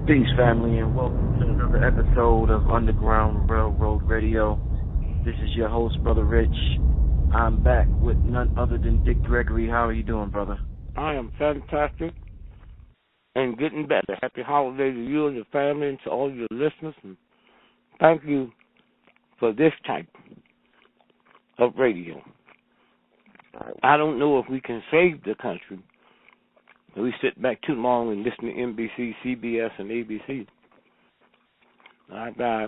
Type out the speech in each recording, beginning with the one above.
Peace, family, and welcome to another episode of Underground Railroad Radio. This is your host, Brother Rich. I'm back with none other than Dick Gregory. How are you doing, brother? I am fantastic and getting better. Happy holiday to you and your family and to all your listeners. And thank you for this type of radio. I don't know if we can save the country if we sit back too long and listen to NBC, CBS, and ABC. I buy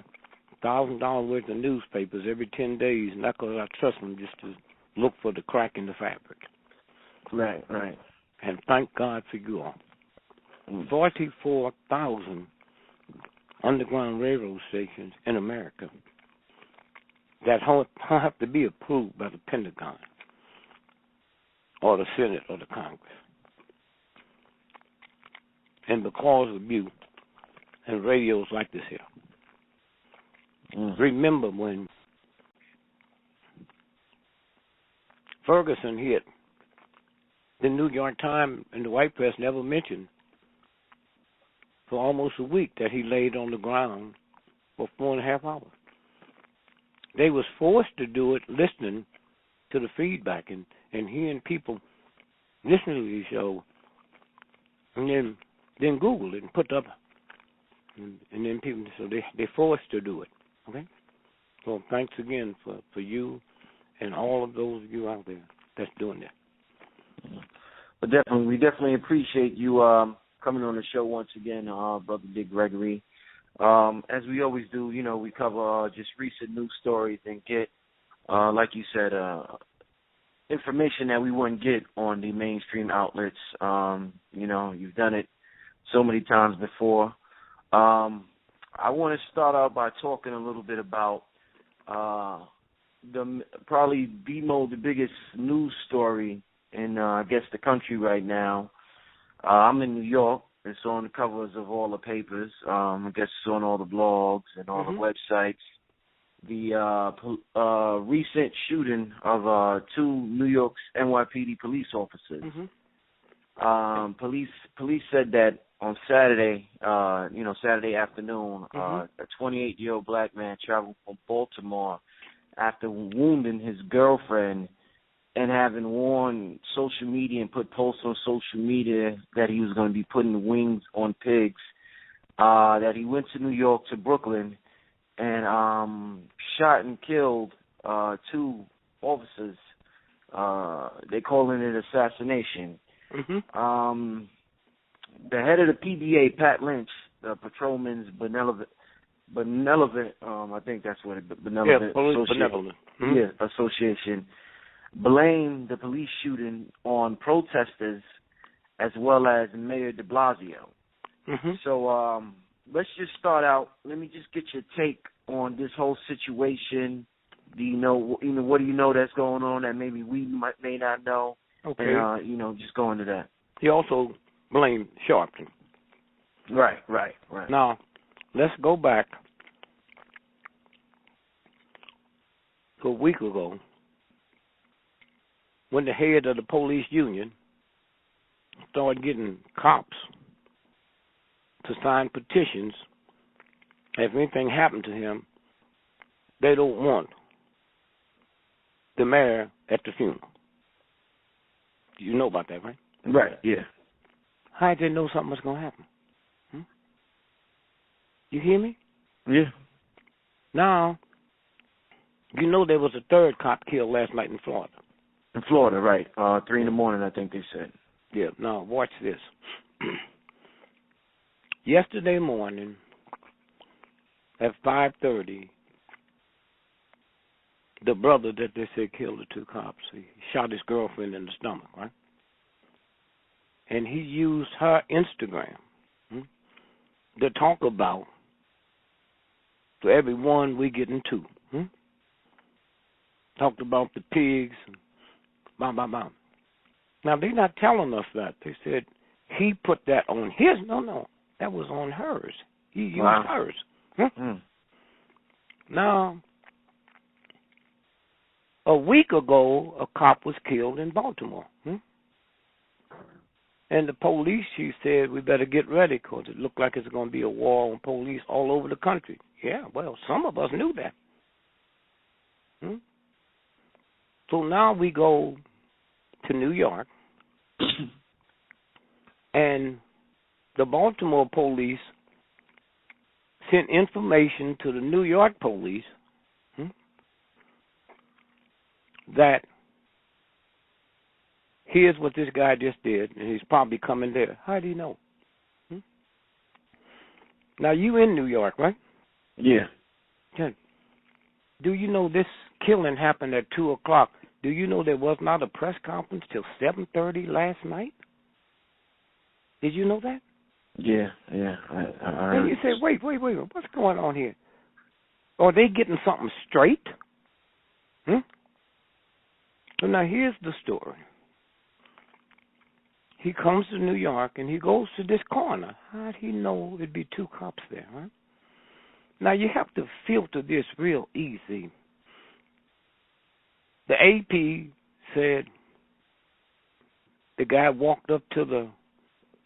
$1,000 worth of newspapers every 10 days, and that's because I trust them just to look for the crack in the fabric. Right. And thank God for you all. 44,000 underground railroad stations in America that have to be approved by the Pentagon or the Senate or the Congress. And because of you and radios like this here. Remember when Ferguson hit, the New York Times and the white press never mentioned for almost a week that he laid on the ground for 4.5 hours. They was forced to do it listening to the feedback and hearing people listening to these shows, and then Google it and put up, and then people, so they forced to do it. Okay? So thanks again for you and all of those of you out there that's doing that. But we definitely appreciate you coming on the show once again, Brother Dick Gregory. As we always do, we cover just recent news stories and get, like you said, information that we wouldn't get on the mainstream outlets. You've done it so many times before. I want to start out by talking a little bit about probably the biggest news story in, I guess, the country right now. I'm in New York. It's on the covers of all the papers. I guess it's on all the blogs and all the websites. The recent shooting of two New York's NYPD police officers. Police said that on Saturday, Saturday afternoon, a 28-year-old black man traveled from Baltimore after wounding his girlfriend and having worn social media and put posts on social media that he was going to be putting wings on pigs, that he went to New York, to Brooklyn, and shot and killed two officers. They calling it assassination. The head of the PBA, Pat Lynch, the Patrolmen's Benevolent, I think that's what it, Benevolent Association, blamed the police shooting on protesters as well as Mayor de Blasio. So let's just start out. Let me just get your take on this whole situation. Do you know, what do you know that's going on that maybe we may not know? Okay. And, just go into that. He also blamed Sharpton. Right. Now, let's go back to a week ago when the head of the police union started getting cops to sign petitions. If anything happened to him, they don't want the mayor at the funeral. You know about that, right? Right, yeah. How did they know something was going to happen? You hear me? Yeah. Now, there was a third cop killed last night in Florida. In Florida, right. 3 in the morning, I think they said. Yeah, now watch this. Yesterday morning at 5:30, the brother that they said killed the two cops, he shot his girlfriend in the stomach, right? And he used her Instagram to talk about to everyone we get into. Talked about the pigs, blah, blah, blah. Now, they're not telling us that. They said he put that on his. No, that was on hers. He used hers. Now, a week ago, a cop was killed in Baltimore. And the police, she said, we better get ready because it looked like it's going to be a war on police all over the country. Yeah, well, some of us knew that. So now we go to New York, and the Baltimore police sent information to the New York police that here's what this guy just did, and he's probably coming there. How do you know? Now, you in New York, right? Yeah. Okay. Do you know this killing happened at 2 o'clock? Do you know there was not a press conference till 7:30 last night? Did you know that? Yeah. I And you say, wait, what's going on here? Are they getting something straight? So now here's the story. He comes to New York, and he goes to this corner. How'd he know it'd be 2 cops there, huh? Now, you have to filter this real easy. The AP said the guy walked up to the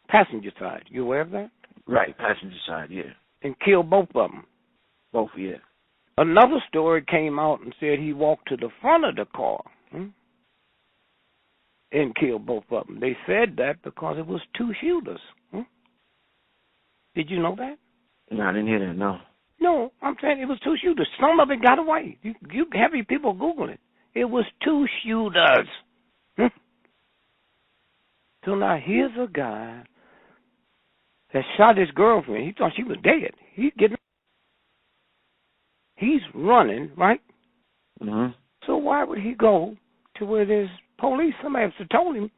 passenger side. You aware of that? Right, passenger side, yeah. And killed both of them. Both, yeah. Another story came out and said he walked to the front of the car and killed both of them. They said that because it was 2 shooters. Did you know that? No, I didn't hear that, no. No, I'm saying it was 2 shooters. Some of it got away. You have your people Google it. It was 2 shooters. So now here's a guy that shot his girlfriend. He thought she was dead. He's running, right? So why would he go to where there's police? Somebody has to told him.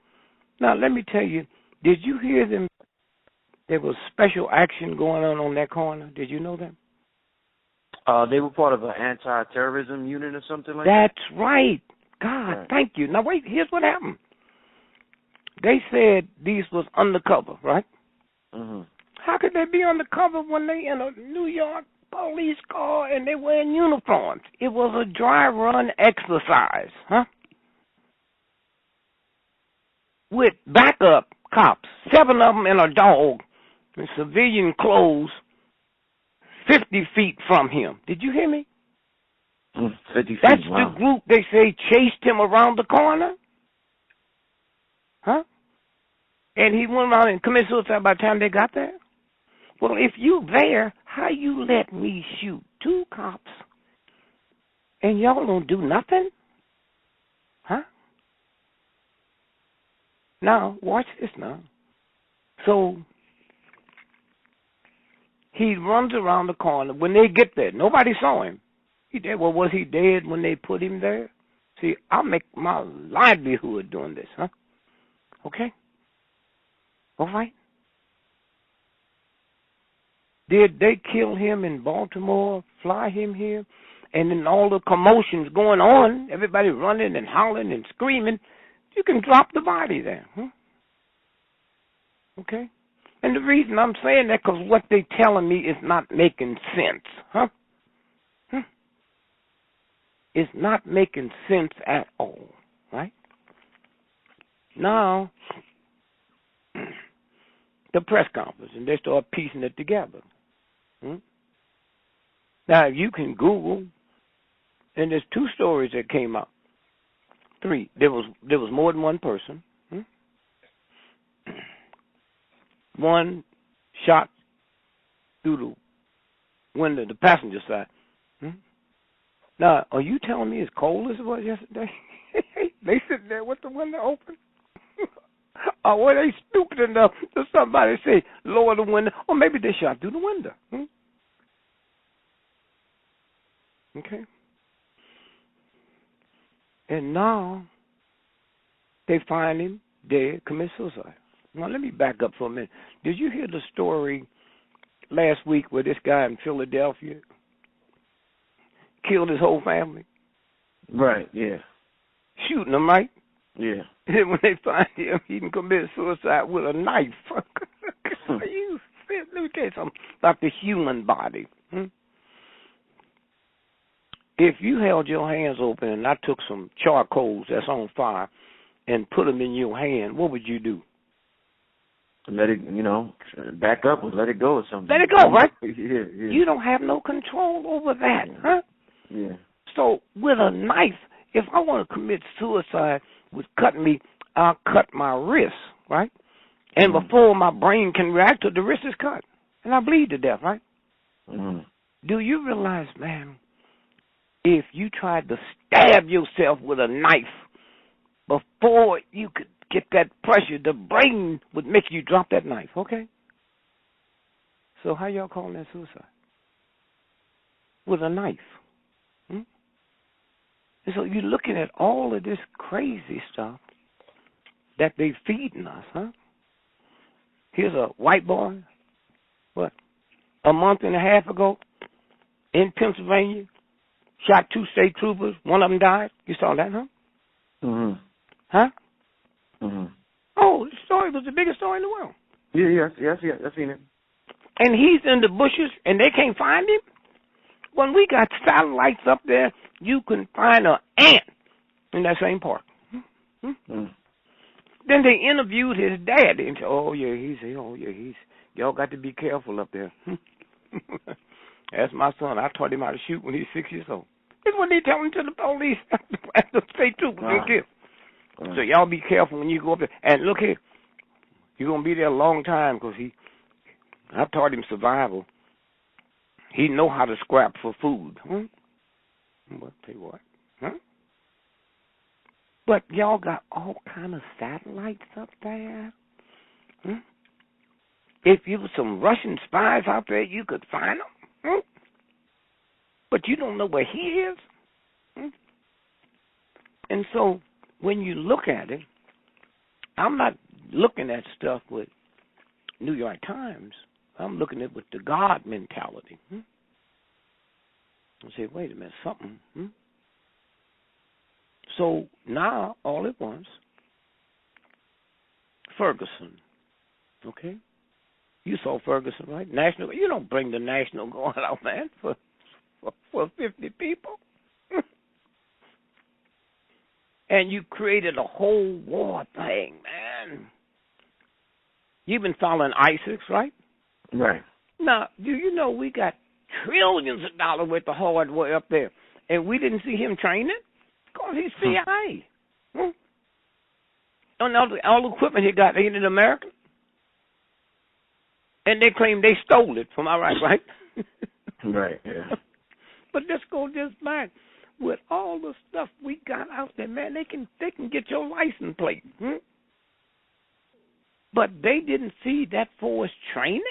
Now, let me tell you, did you hear them? There was special action going on that corner. Did you know that? They were part of an anti-terrorism unit or something like that? That's right. God, right. Thank you. Now, wait, here's what happened. They said these was undercover, right? How could they be undercover when they in a New York police car and they wearing uniforms? It was a dry run exercise, with backup cops, 7 of them and a dog in civilian clothes 50 feet from him. Did you hear me? 50 feet, That's wow. the group they say chased him around the corner? And he went around and committed suicide by the time they got there? Well, if you there, how you let me shoot 2 cops and y'all don't do nothing? Now, watch this now. So, he runs around the corner. When they get there, nobody saw him. He dead. Well, was he dead when they put him there? See, I'll make my livelihood doing this, Okay? All right? Did they kill him in Baltimore, fly him here? And then all the commotions going on, everybody running and howling and screaming, you can drop the body there. Okay? And the reason I'm saying that because what they're telling me is not making sense. It's not making sense at all, right? Now, the press conference, and they start piecing it together. Now, you can Google, and there's 2 stories that came out. 3. There was more than one person. One shot through the window, the passenger side. Now, are you telling me it's cold as it was yesterday? They sitting there with the window open? Or were they stupid enough to somebody say, lower the window? Or maybe they shot through the window. Okay. And now they find him dead, commit suicide. Now, let me back up for a minute. Did you hear the story last week where this guy in Philadelphia killed his whole family? Right, yeah. Shooting them, right? Yeah. And when they find him, he can commit suicide with a knife. Let me tell you something about the human body. If you held your hands open and I took some charcoals that's on fire and put them in your hand, what would you do? Let it, back up or let it go or something. Let it go, right? Yeah. You don't have no control over that, huh? Yeah. So with a knife, if I want to commit suicide with cutting me, I'll cut my wrist, right? And before my brain can react to it, the wrist is cut, and I bleed to death, right? Do you realize, man, if you tried to stab yourself with a knife before you could get that pressure, the brain would make you drop that knife, okay? So how y'all calling that suicide? With a knife. And so you're looking at all of this crazy stuff that they feeding us, huh? Here's a white boy, a month and a half ago in Pennsylvania, shot 2 state troopers. One of them died. You saw that, huh? Huh? Oh, the story was the biggest story in the world. Yeah, I've seen it. And he's in the bushes, and they can't find him. When we got satellites up there, you can find an ant in that same park. Then they interviewed his dad and said, "Oh yeah, he's. Y'all got to be careful up there." That's my son. I taught him how to shoot when he was 6 years old. That's what they tell him to the police at the state troopers. So y'all be careful when you go up there. And look here, you're gonna be there a long time because I taught him survival. He know how to scrap for food. But tell you what, But y'all got all kind of satellites up there. If you were some Russian spies out there, you could find them. But you don't know where he is. And so when you look at it, I'm not looking at stuff with New York Times. I'm looking at it with the God mentality. I say, wait a minute, something. So now, all at once, Ferguson, okay? You saw Ferguson, right? National. You don't bring the National Guard out, man, for 50 people. And you created a whole war thing, man. You've been following ISIS, right? Right. Now, do you know we got trillions of dollars worth of hardware up there, and we didn't see him training? Because he's CIA. And all the equipment he got, ain't it American? And they claim they stole it from Iraq, right? Right, yeah. But let's go just back. With all the stuff we got out there, man, they can get your license plate. But they didn't see that for his training.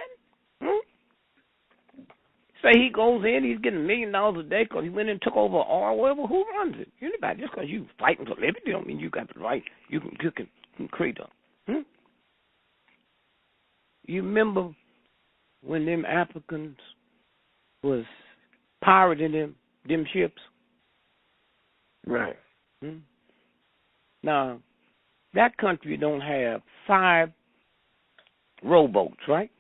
Say he goes in, he's getting $1 million a day because he went in and took over oil, whatever. Who runs it? Anybody. Just because you fighting for liberty don't mean you got the right. You can create a. You remember when them Africans was pirating them ships? Right. Now, that country don't have 5 rowboats, right?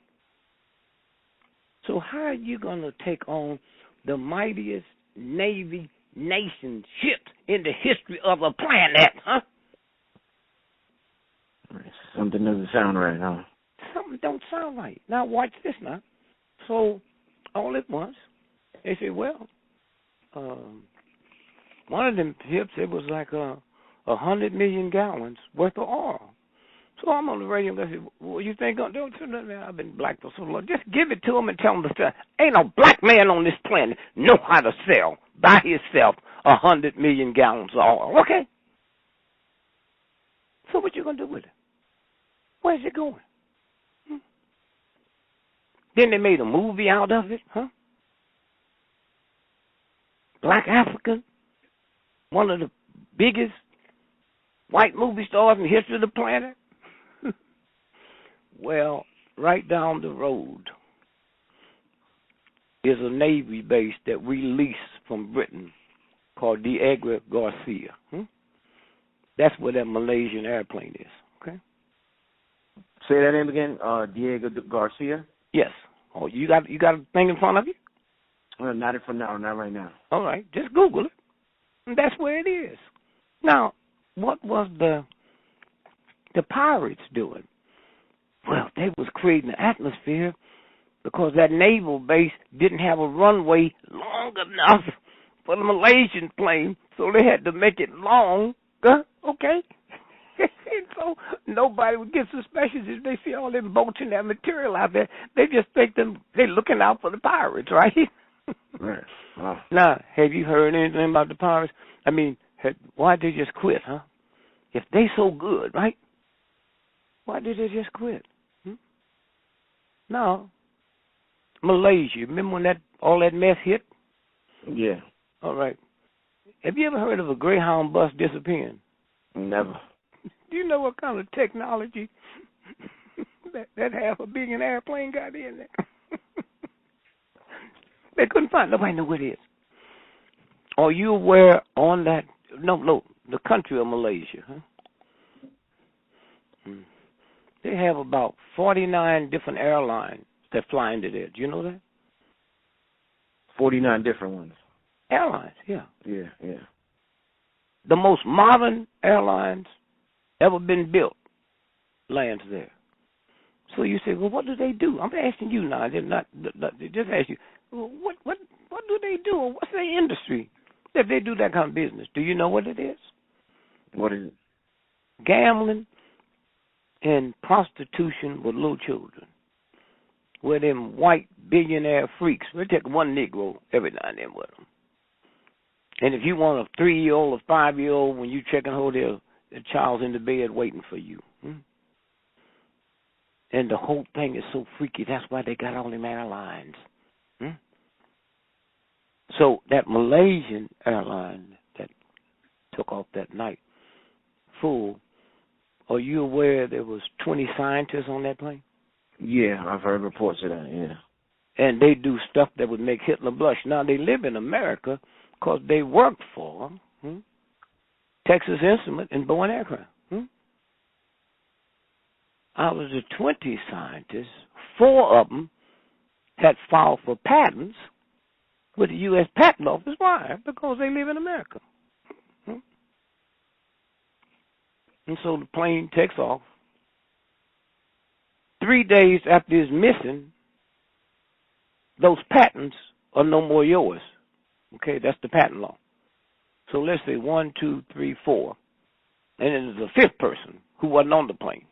So how are you going to take on the mightiest Navy nation ships in the history of the planet, huh? Something doesn't sound right, huh? Something don't sound right. Now, watch this now. So, all at once, they say, well, one of them ships, it was like 100 million gallons worth of oil. So I'm on the radio and I say, what you think I'm doing? I've been black for so long. Just give it to them and tell them to sell. Ain't no black man on this planet know how to sell by himself 100 million gallons of oil. Okay? So what you going to do with it? Where's it going? Then they made a movie out of it, huh? Black African, one of the biggest white movie stars in the history of the planet. Well, right down the road is a Navy base that we leased from Britain called Diego Garcia. That's where that Malaysian airplane is, okay? Say that name again, Diego Garcia? Yes. Oh, you got a thing in front of you? Well, not for now, not right now. All right, just Google it. And that's where it is. Now, what was the pirates doing? Well, they was creating an atmosphere because that naval base didn't have a runway long enough for the Malaysian plane, so they had to make it long, okay? And so nobody would get suspicious if they see all them boats and that material out there. They just think they're looking out for the pirates, right? Right. Wow. Now, have you heard anything about the pirates? I mean, why'd they just quit, huh? If they so good, right? Why did they just quit? No. Malaysia, remember when all that mess hit? Yeah. All right. Have you ever heard of a Greyhound bus disappearing? Never. Do you know what kind of technology that half a billion airplane got in there? They couldn't find. Nobody knew what it is. Are you aware on that? No, the country of Malaysia, huh? They have about 49 different airlines that fly into there. Do you know that? 49 different ones. Airlines, yeah. Yeah, yeah. The most modern airlines ever been built lands there. So you say, well, what do they do? I'm asking you now. Just ask you, well, what do they do? Or what's their industry that they do that kind of business? Do you know what it is? What is it? Gambling and prostitution with little children. Where them white billionaire freaks, we take one Negro every now and then with them. And if you want a 3-year-old or 5-year-old, when you check in hotel, the child's in the bed waiting for you. And the whole thing is so freaky. That's why they got all them airlines. So that Malaysian airline that took off that night, full, are you aware there was 20 scientists on that plane? Yeah, I've heard reports of that, yeah. And they do stuff that would make Hitler blush. Now, they live in America because they work for Texas Instruments and Boeing Aircraft. Out of the 20 scientists, 4 of them had filed for patents with the U.S. Patent Office. Why? Because they live in America. And so the plane takes off. 3 days after it's missing, those patents are no more yours. Okay, that's the patent law. So let's say 1, 2, 3, 4. And then there's a 5th person who wasn't on the plane.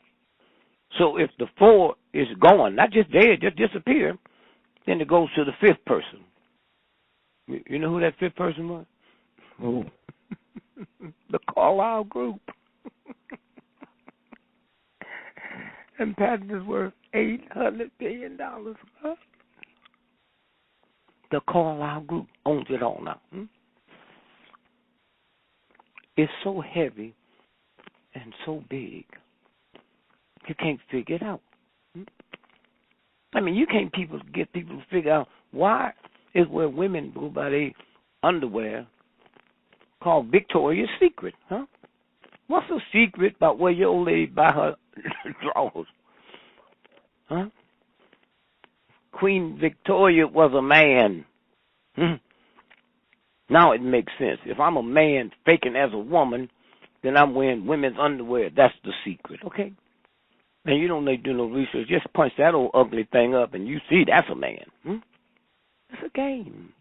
So if the 4 is gone, not just dead, just disappear, then it goes to the 5th person. You know who that 5th person was? Who? The Carlyle Group. And patents is worth $800 billion. Huh? The Carlyle Group owns it all now. It's so heavy and so big, you can't figure it out. I mean, you can't get people to figure out why is where women go by their underwear called Victoria's Secret, huh? What's the secret about where your old lady buy her drawers? Huh? Queen Victoria was a man. Now it makes sense. If I'm a man faking as a woman, then I'm wearing women's underwear. That's the secret, okay? And you don't need to do no research. Just punch that old ugly thing up and you see that's a man. It's a game.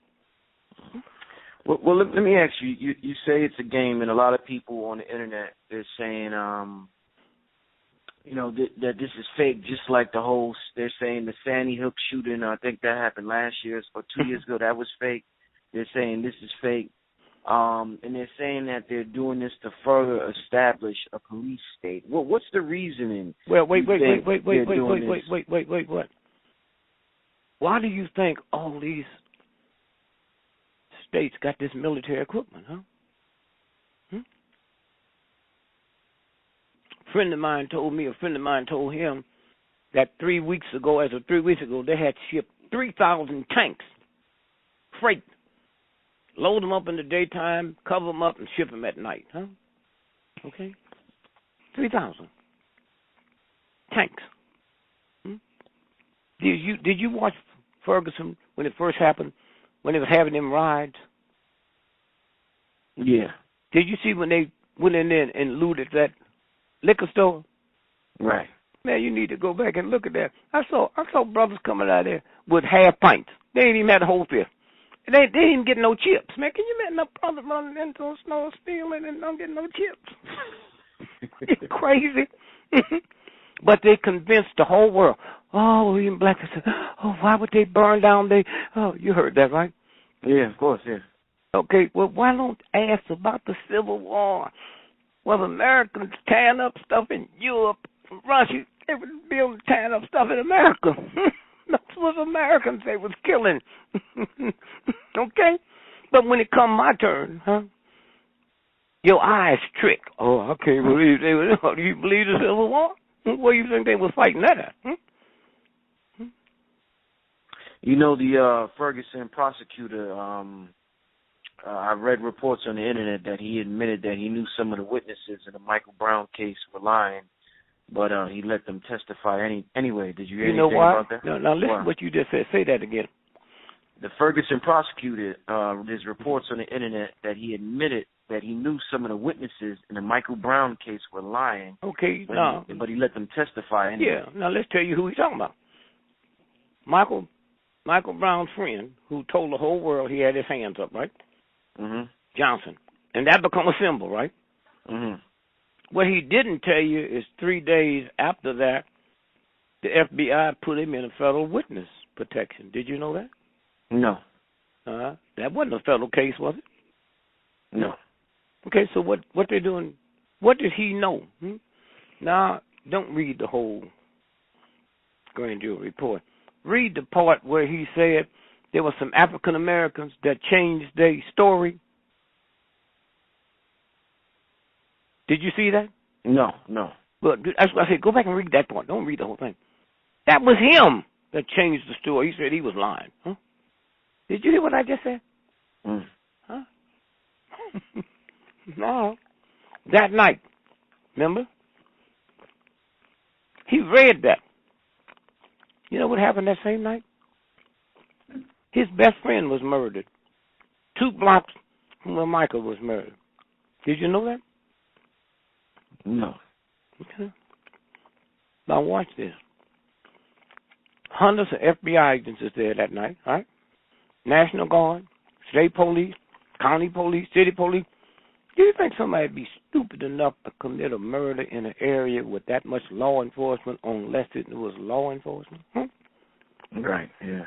Well, let me ask you. You say it's a game, and a lot of people on the internet, they're saying, that this is fake, just like they're saying the Sandy Hook shooting, I think that happened last year or 2 years ago, that was fake. They're saying this is fake. And they're saying that they're doing this to further establish a police state. Well, what's the reasoning? Well, wait, what? Why do you think all these states got this military equipment, huh? A friend of mine told him that 3 weeks ago, they had shipped 3,000 tanks, freight, load them up in the daytime, cover them up, and ship them at night, huh? Okay? 3,000 tanks. Did you watch Ferguson when it first happened, when they was having them rides? Yeah. Did you see when they went in there and looted that liquor store? Right. Man, you need to go back and look at that. I saw brothers coming out there with half pints. They ain't even had a whole fifth. They didn't even get no chips. Man, can you imagine a brother running into a snow stealing and don't get no chips? It's crazy. But they convinced the whole world. Oh, even black people said, oh, why would they burn down oh, you heard that, right? Yeah, of course, yeah. Okay, well, why don't ask about the Civil War? Well, Americans tearing up stuff in Europe, Russia, they were building, tearing up stuff in America. That's what Americans they was killing. Okay? But when it come my turn, your eyes trick. Oh, I can't believe they were. Do you believe the Civil War? What do you think they were fighting that at? You know, the Ferguson prosecutor, I read reports on the internet that he admitted that he knew some of the witnesses in the Michael Brown case were lying, but he let them testify anyway. Did you hear anything about that? No, now listen what you just said. Say that again. The Ferguson prosecutor, there's reports on the internet that he admitted that he knew some of the witnesses in the Michael Brown case were lying. Okay, but he let them testify anyway. Yeah, now let's tell you who he's talking about. Michael Brown's friend who told the whole world he had his hands up, right? Mm-hmm. Johnson. And that become a symbol, right? Mm-hmm. What he didn't tell you is 3 days after that, the FBI put him in a federal witness protection. Did you know that? No. That wasn't a federal case, was it? No. Okay, so what they're doing, what did he know? Now, don't read the whole grand jury report. Read the part where he said there were some African Americans that changed their story. Did you see that? No. But that's what I said. Go back and read that part. Don't read the whole thing. That was him that changed the story. He said he was lying. Huh? Did you hear what I just said? Huh? No. That night, remember? He read that. You know what happened that same night? His best friend was murdered 2 blocks from where Michael was murdered. Did you know that? No. Okay. Now watch this. Hundreds of FBI agents is there that night, all right? National Guard, state police, county police, city police. Do you think somebody would be stupid enough to commit a murder in an area with that much law enforcement unless it was law enforcement? Right, yeah.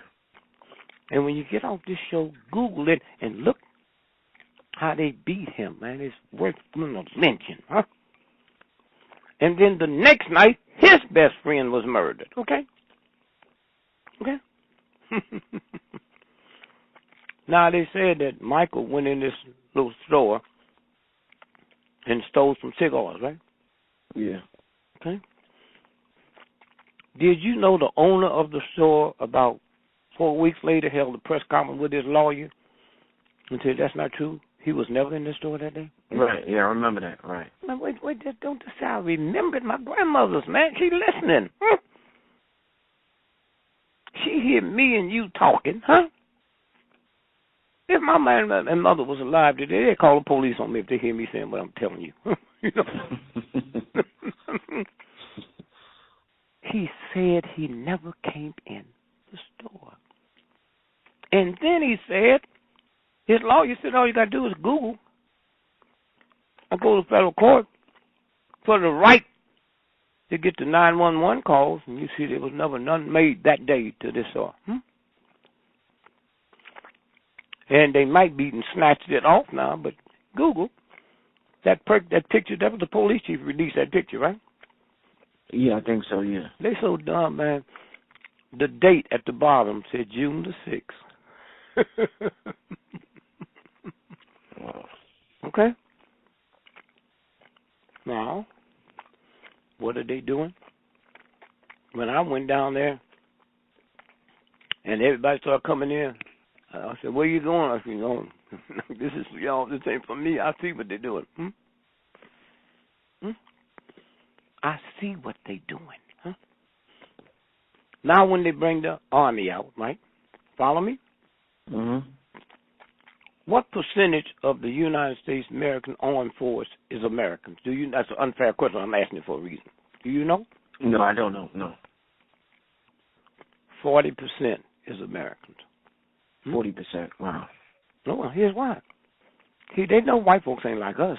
And when you get off this show, Google it and look how they beat him, man. It's worth lynching, huh? And then the next night, his best friend was murdered, okay? Okay? Now, they said that Michael went in this little store and stole some cigars, right? Yeah. Okay. Did you know the owner of the store about 4 weeks later held a press conference with his lawyer and said that's not true? He was never in the store that day? Right, yeah, I remember that, right. Man, wait, don't just say I remembered my grandmother's, man. She listening. She hear me and you talking, huh? If my man and mother was alive today, they'd call the police on me if they hear me saying what I'm telling you. You know? He said he never came in the store. And then he said, his lawyer said all you got to do is Google. I go to federal court for the right to get the 911 calls, and you see there was never none made that day to this store. And they might be and snatched it off now, but Google that picture. That was the police chief released that picture, right? Yeah, I think so, yeah. They so dumb, man. The date at the bottom said June the 6th. Wow. Okay? Now, what are they doing? When I went down there and everybody started coming in, I said, where you going? I said, this is y'all, this ain't for me. I see what they're doing. I see what they're doing. Huh? Now when they bring the army out, right? Follow me? Mm-hmm. What percentage of the United States American Armed Force is Americans? That's an unfair question. I'm asking you for a reason. Do you know? No, I don't know. No. 40% is Americans. 40%. Wow. No, well, here's why. See, they know white folks ain't like us.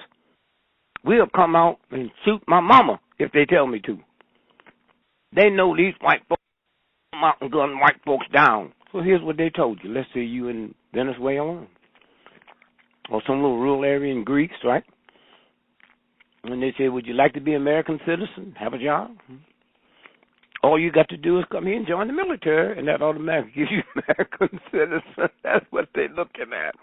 We'll come out and shoot my mama if they tell me to. They know these white folks come out and gun white folks down. So here's what they told you. Let's say you in Venezuela or some little rural area in Greece, right? And they say, would you like to be an American citizen, have a job? All you got to do is come here and join the military, and that automatically gives you American citizen. That's what they're looking at.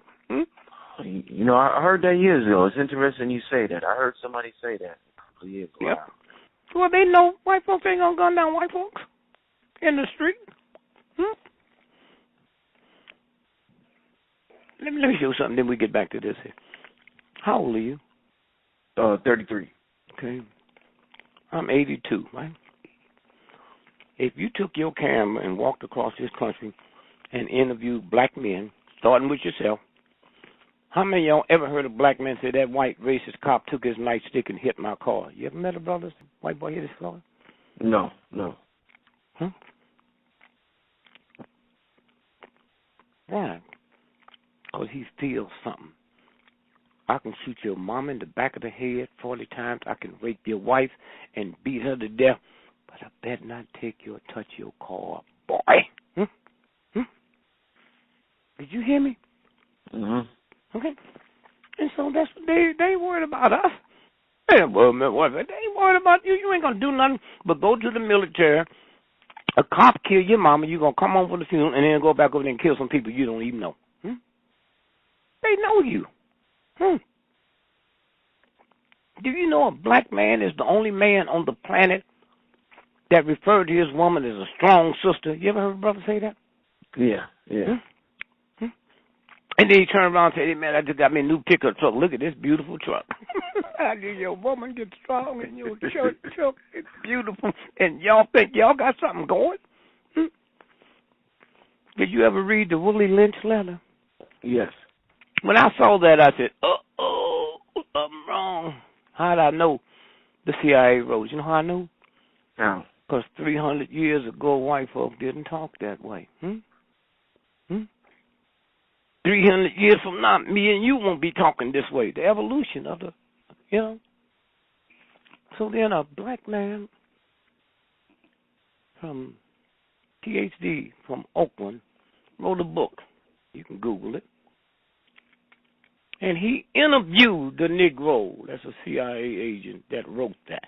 You know, I heard that years ago. It's interesting you say that. I heard somebody say that a couple of years ago. Yep. Well, they know white folks ain't going to gun down white folks in the street. Let me show you something, then we get back to this here. How old are you? 33. Okay. I'm 82, right? If you took your camera and walked across this country and interviewed black men, starting with yourself, how many of y'all ever heard a black man say that white racist cop took his nightstick and hit my car? You ever met a brother, white boy hit his car? No. Huh? Why? Because he feels something. I can shoot your mom in the back of the head 40 times. I can rape your wife and beat her to death. But I better not touch your car, boy. Did you hear me? Mm-hmm. Okay. And so that's what they worried about us. They ain't worried about you. You ain't going to do nothing but go to the military. A cop kill your mama. You're going to come home for the funeral and then go back over there and kill some people you don't even know. They know you. Do you know a black man is the only man on the planet that referred to his woman as a strong sister? You ever heard a brother say that? Yeah. And then he turned around and said, hey, man, I just got me a new pickup truck. Look at this beautiful truck. How did your woman get strong in your truck? It's beautiful. And y'all think y'all got something going? Did you ever read the Willie Lynch letter? Yes. When I saw that, I said, I'm wrong. How did I know the CIA wrote? You know how I knew? How? Because 300 years ago, white folk didn't talk that way. 300 years from now, me and you won't be talking this way. The evolution of the, So then a black man from PhD from Oakland wrote a book. You can Google it. And he interviewed the Negro. That's a CIA agent that wrote that,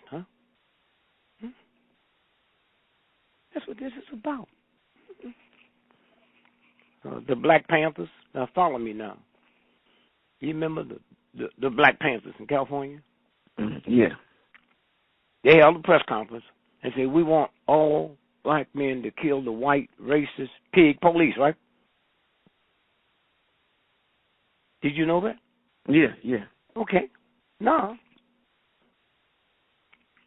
That's what this is about. The Black Panthers. Now follow me now. You remember the Black Panthers in California? Yeah. They held a press conference and said, we want all black men to kill the white racist pig police, right? Did you know that? Yeah. Okay. Now,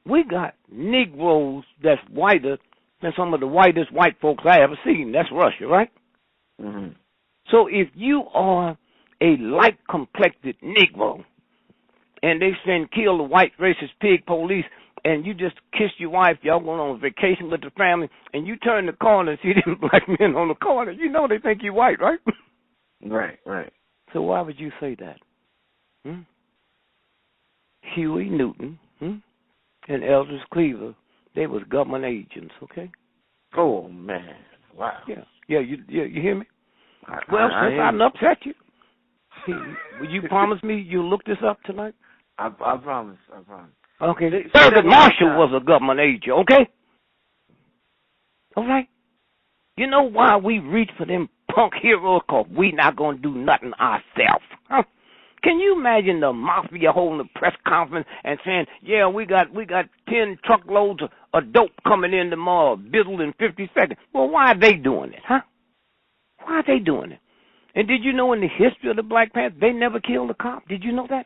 we got Negroes that's whiter than some of the whitest white folks I ever seen. That's Russia, right? Mm-hmm. So if you are a light-complected Negro and they send kill the white racist pig police and you just kissed your wife, y'all going on vacation with the family, and you turn the corner and see them black men on the corner, you know they think you're white, right? Right. So why would you say that? Huey Newton and Eldridge Cleaver, they was government agents, okay? Oh, man. Wow. Yeah, you hear me? Well, since I upset you, will you promise me you'll look this up tonight? I promise. Okay. Thurgood Marshall was a government agent, okay? All right? You know why we reach for them punk heroes? Because we not going to do nothing ourselves. Huh? Can you imagine the mafia holding a press conference and saying, yeah, we got 10 truckloads of dope coming in tomorrow, bizzled in 50 seconds. Well, why are they doing it, huh? Why are they doing it? And did you know in the history of the Black Panthers, they never killed a cop? Did you know that?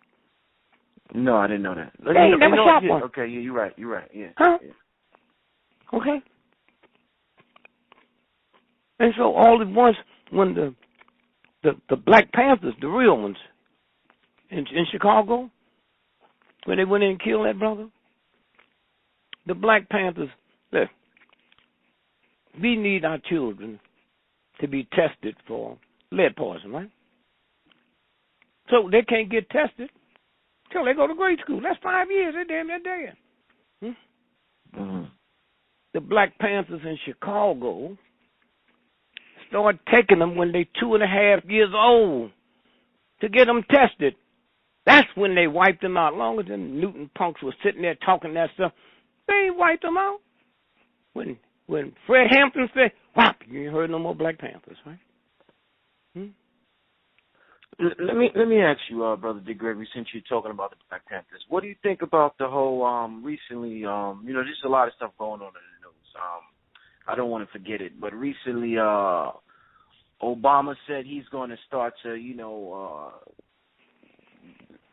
No, I didn't know that. They ain't never shot one. Okay, yeah, you're right, yeah. Huh? Yeah. Okay. And so all at once, when the Black Panthers, the real ones, in Chicago, when they went in and killed that brother, the Black Panthers Look, we need our children to be tested for lead poison, right? So they can't get tested till they go to grade school. That's 5 years. They're damn near dead. The Black Panthers in Chicago started taking them when they 2.5 years old to get them tested. That's when they wiped them out. Long as them Newton punks were sitting there talking that stuff, they ain't wiped them out. When Fred Hampton said, "Whop," you ain't heard no more Black Panthers, right? Let me ask you, Brother D. Gregory, since you're talking about the Black Panthers, what do you think about the whole recently? There's a lot of stuff going on in the news. I don't want to forget it, but recently, Obama said he's going to start to,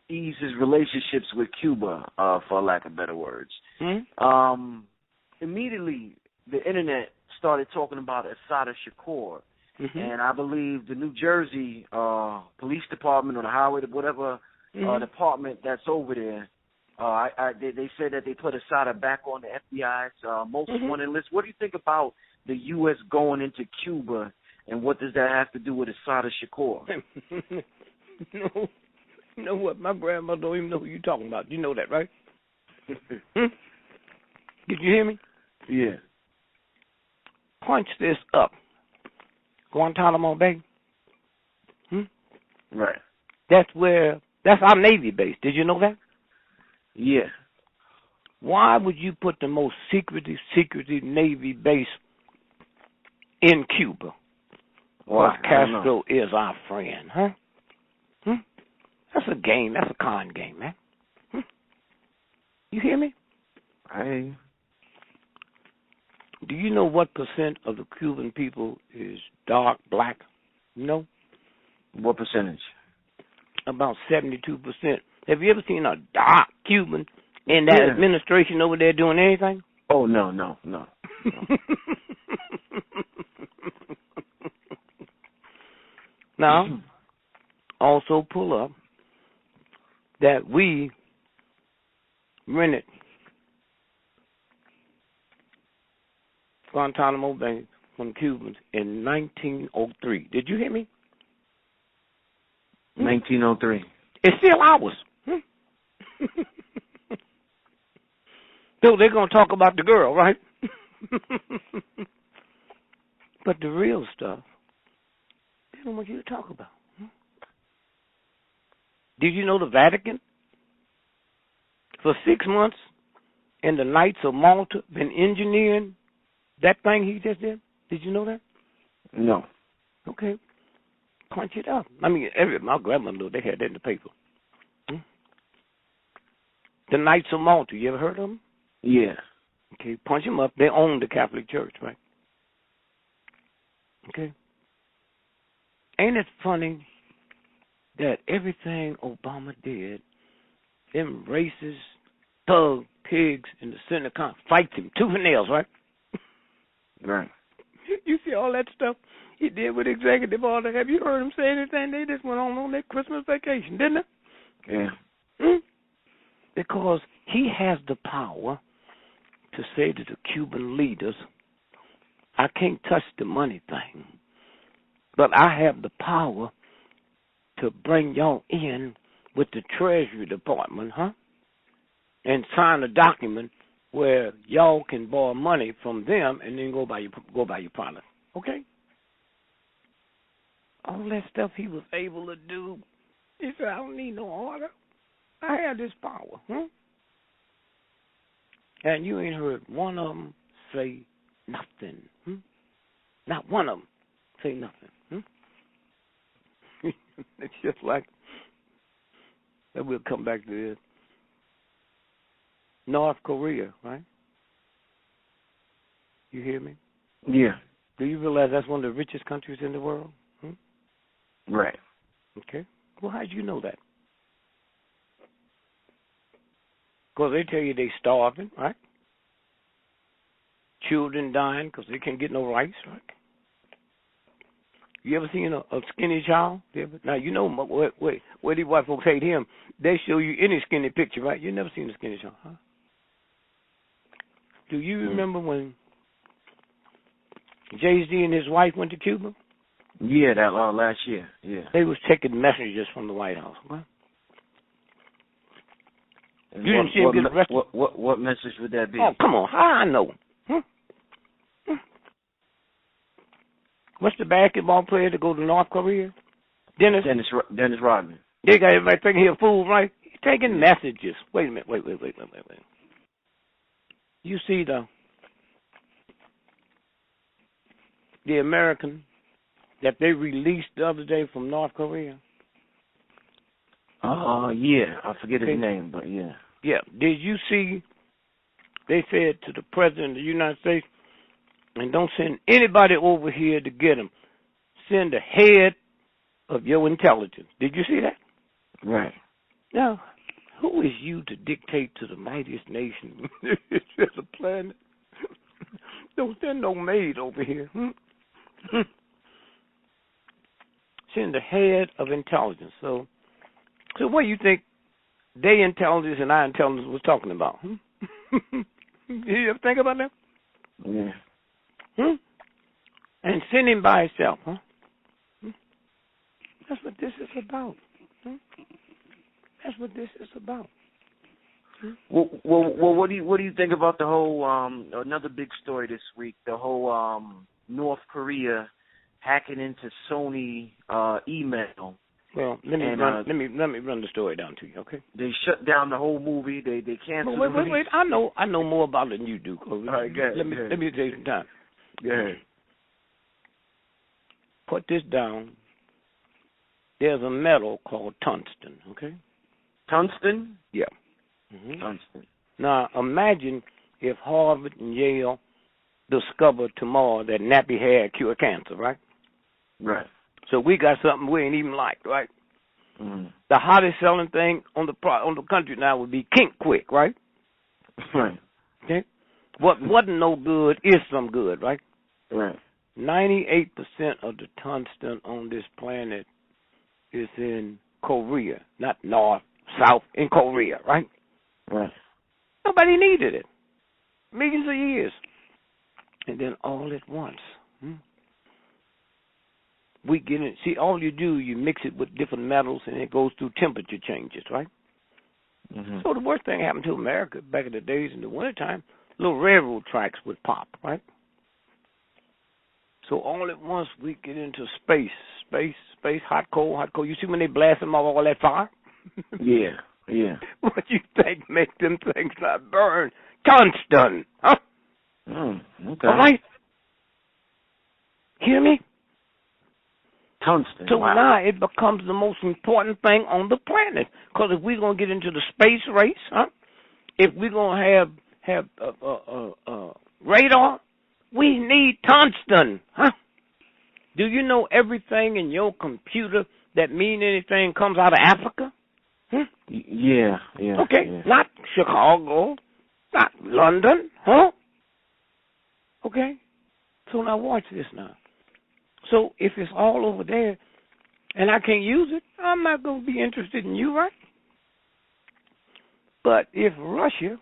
ease his relationships with Cuba, for lack of better words. Immediately, the internet started talking about Assata Shakur. And I believe the New Jersey police department or the highway, whatever department that's over there, they said that they put Assata back on the FBI's most wanted list. What do you think about the U.S. going into Cuba, and what does that have to do with Assata Shakur? No. You know what? My grandmother don't even know who you're talking about. You know that, right? Did you hear me? Yeah. Punch this up. Guantanamo Bay. Right. That's our Navy base. Did you know that? Yeah. Why would you put the most secretive Navy base in Cuba? Why? Because Castro is our friend, huh? That's a game. That's a con game, man. You hear me? I hear you. Do you know what percent of the Cuban people is dark black? You know? What percentage? About 72%. Have you ever seen a dark Cuban in that administration over there doing anything? Oh, no. Now, also pull up that we rented Guantanamo Bay from Cubans in 1903. Did you hear me? 1903. It's still ours. So they're going to talk about the girl, right? But the real stuff, they don't want you to talk about. Did you know the Vatican, for 6 months, in the Knights of Malta, been engineering that thing he just did? Did you know that? No. Okay. Punch it up. I mean, my grandmother knew they had that in the paper. The Knights of Malta, you ever heard of them? Yeah. Okay, punch them up. They own the Catholic Church, right? Okay. Ain't it funny that everything Obama did, them racist, thug pigs in the Senate fight him tooth and nails, right? Right. You see all that stuff he did with executive order. Have you heard him say anything? They just went on their Christmas vacation, didn't they? Yeah. Because he has the power to say to the Cuban leaders, I can't touch the money thing, but I have the power to bring y'all in with the Treasury Department, and sign a document where y'all can borrow money from them and then go buy your product. Okay? All that stuff he was able to do. He said, I don't need no order. I have this power. And you ain't heard one of them say nothing. Not one of them say nothing. It's just like that. We'll come back to this. North Korea, right? You hear me? Yeah. Do you realize that's one of the richest countries in the world? Right. Okay. Well, how'd you know that? Because they tell you they starving, right? Children dying because they can't get no rice, right? You ever seen a skinny child? Now, you know where these white folks hate him. They show you any skinny picture, right? You never seen a skinny child, huh? Do you remember when Jay-Z and his wife went to Cuba? Yeah, that last year. Yeah. They was taking messages from the White House. Okay? You didn't see him get arrested? What message would that be? Oh, come on. How I know? What's the basketball player to go to North Korea? Dennis Rodman. They got everybody thinking he a fool, right? He's taking messages. Wait a minute. Wait. You see the American that they released the other day from North Korea? Yeah. I forget his name, but yeah. Yeah. Did you see they said to the President of the United States, and don't send anybody over here to get him. Send the head of your intelligence. Did you see that? Right. Now, who is you to dictate to the mightiest nation? It's just a planet. Don't send no maid over here. Send the head of intelligence. So what do you think their intelligence and our intelligence was talking about? You ever think about that? Yeah. And send him by himself, huh? That's what this is about. That's what this is about. Well, what do you think about the whole another big story this week? The whole North Korea hacking into Sony email. Well, let me run the story down to you, okay? They shut down the whole movie. They canceled. Wait. I know more about it than you do. All right, go ahead, let me take some time. Go ahead. Put this down. There's a metal called tungsten, okay? Tungsten? Yeah. Tungsten. Now, imagine if Harvard and Yale discover tomorrow that nappy hair cure cancer, right? Right. So we got something we ain't even liked, right? Mm-hmm. The hottest selling thing on the country now would be Kink Quick, right? Right. Okay. What wasn't no good is some good, right? Right. 98% of the tungsten on this planet is in Korea, not North, South, in Korea, right? Right. Nobody needed it. Millions of years. And then all at once, we get it. See, all you do, you mix it with different metals, and it goes through temperature changes, right? Mm-hmm. So the worst thing happened to America back in the days in the wintertime, little railroad tracks would pop, right? So all at once we get into space, hot, cold. You see when they blast them off all that fire? Yeah. What you think makes them things not burn? Tungsten, huh? Okay. All right. Hear me? Tungsten. So wow. now it becomes the most important thing on the planet. Because if we're going to get into the space race, huh? If we're going to have radar, we need tungsten, huh? Do you know everything in your computer that mean anything comes out of Africa? Yeah. Okay, yeah. Not Chicago, not London, huh? Okay, so now watch this now. So if it's all over there and I can't use it, I'm not going to be interested in you, right? But if Russia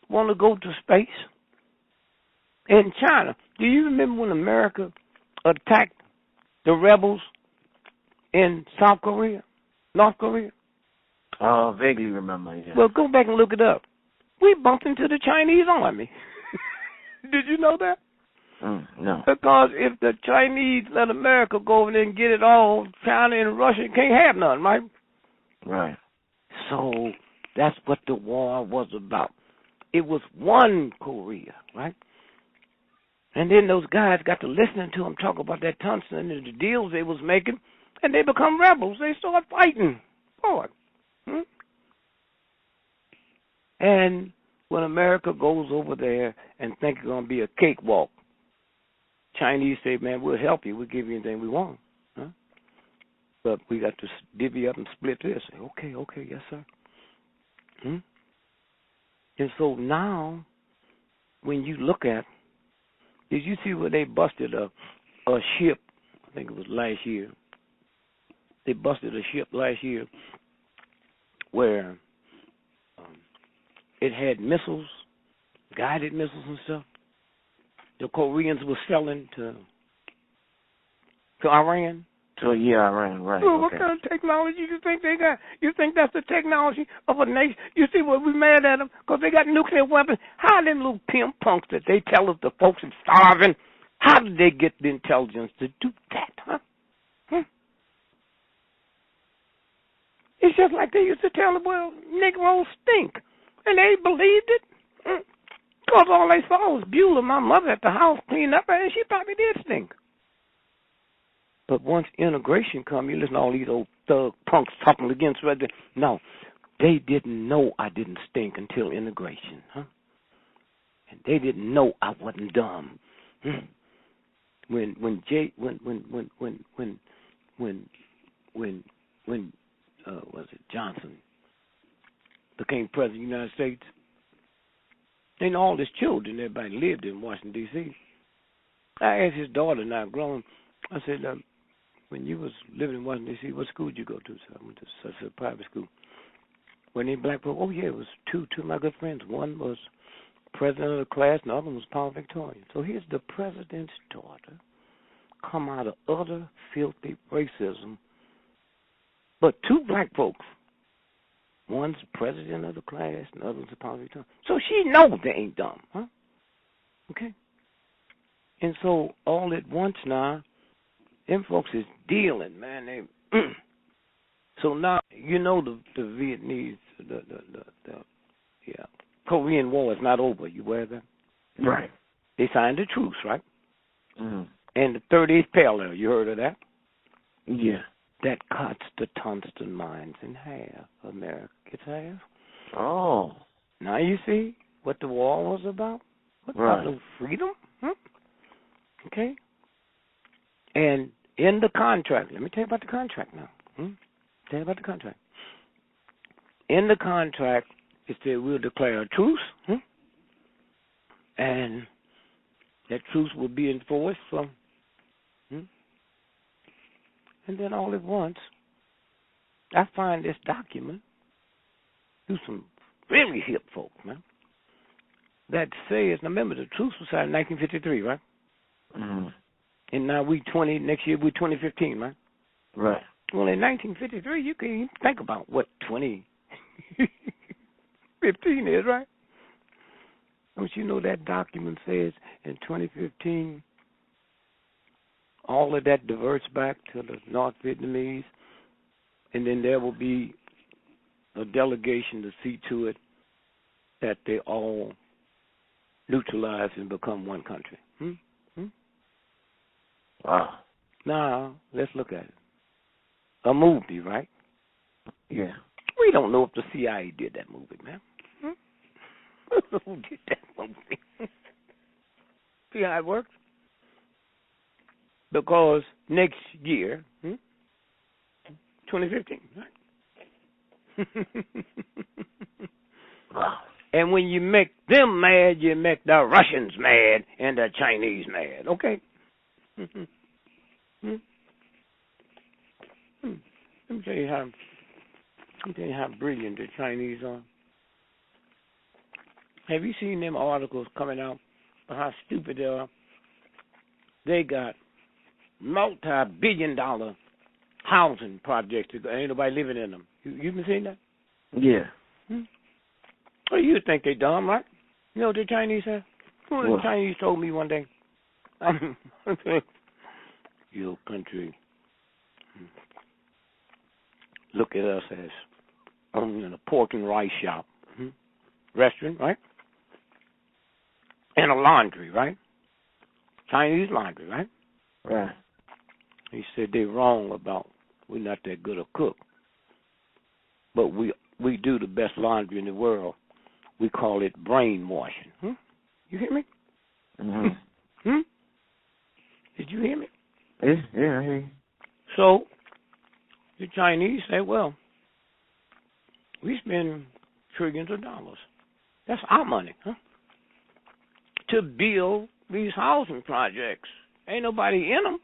want to go to space, and China, do you remember when America attacked the rebels in South Korea, North Korea? Vaguely remember, yeah. Well, go back and look it up. We bumped into the Chinese army. Did you know that? No. Because if the Chinese let America go over there and get it all, China and Russia can't have none, right? Right. So that's what the war was about. It was one Korea, right? And then those guys got to listening to them talk about that tungsten and the deals they was making, and they become rebels. They start fighting. Boy. And when America goes over there and think it's going to be a cakewalk, Chinese say, man, we'll help you. We'll give you anything we want. Huh? But we got to divvy up and split this. Okay, yes, sir. And so now, when you look at, did you see where they busted a ship? I think it was last year. They busted a ship last year where it had missiles guided missiles and stuff the Koreans were selling to Iran. So yeah, Iran, right? Well, what kind of technology you think they got? You think that's the technology of a nation? You see what we mad at them because they got nuclear weapons? How them little pimp punks that they tell us the folks are starving? How did they get the intelligence to do that, huh? It's just like they used to tell them, well, Negroes stink. And they believed it. Because all they saw was Beulah, my mother, at the house cleaning up, and she probably did stink. But once integration come, you listen to all these old thug punks talking against Red. No, they didn't know I didn't stink until integration, huh? And they didn't know I wasn't dumb. When was it Johnson became president of the United States, and all his children, everybody lived in Washington, D.C. I asked his daughter, now grown, I said, when you was living in Washington, D.C., what school did you go to? So I went to such a private school. When they black folk, oh, yeah, it was two of my good friends. One was president of the class, and the other one was Paul Victorian. So here's the president's daughter come out of utter filthy racism. But two black folks, one's president of the class, and the other's a Paul Victorian. So she knows they ain't dumb, huh? Okay? And so all at once now, them folks is dealing, man. They so now you know the Vietnamese, the Korean War is not over. You aware of that? Right. They signed a truce, right? Mm-hmm. And the 38th parallel, you heard of that? Yeah. That cuts the tungsten mines in half. America gets half. Oh. Now you see what the war was about? What about the freedom? Huh? Okay. And in the contract, let me tell you about the contract now. Tell you about the contract. In the contract, it said we'll declare a truce, and that truce will be enforced from. And then all at once, I find this document through some really hip folk, man, that says, now remember, the truce was signed in 1953, right? Mm-hmm. And now next year we're 2015, right? Right. Well, in 1953, you can even think about what 2015 is, right? Don't you know that document says in 2015, all of that diverts back to the North Vietnamese, and then there will be a delegation to see to it that they all neutralize and become one country. Wow. Now, let's look at it. A movie, right? Yeah. We don't know if the CIA did that movie, man. Who did that movie? See how it works? Because next year, 2015, right? Wow. And when you make them mad, you make the Russians mad and the Chinese mad, okay? Let me tell you how brilliant the Chinese are. Have you seen them articles coming out about how stupid they are? They got multi-billion-dollar housing projects. Ain't nobody living in them. You been seeing that? Yeah. Well, you think they dumb, right? You know what the Chinese have? Well, the Chinese told me one day, your country look at us as owning a pork and rice shop, restaurant, right? And a laundry, right? Chinese laundry, right? Right. He said they're wrong about we're not that good a cook, but we do the best laundry in the world. We call it brainwashing. You hear me? Mm-hmm. Did you hear me? Yeah, I hear you. So the Chinese say, well, we spend trillions of dollars. That's our money, to build these housing projects. Ain't nobody in them,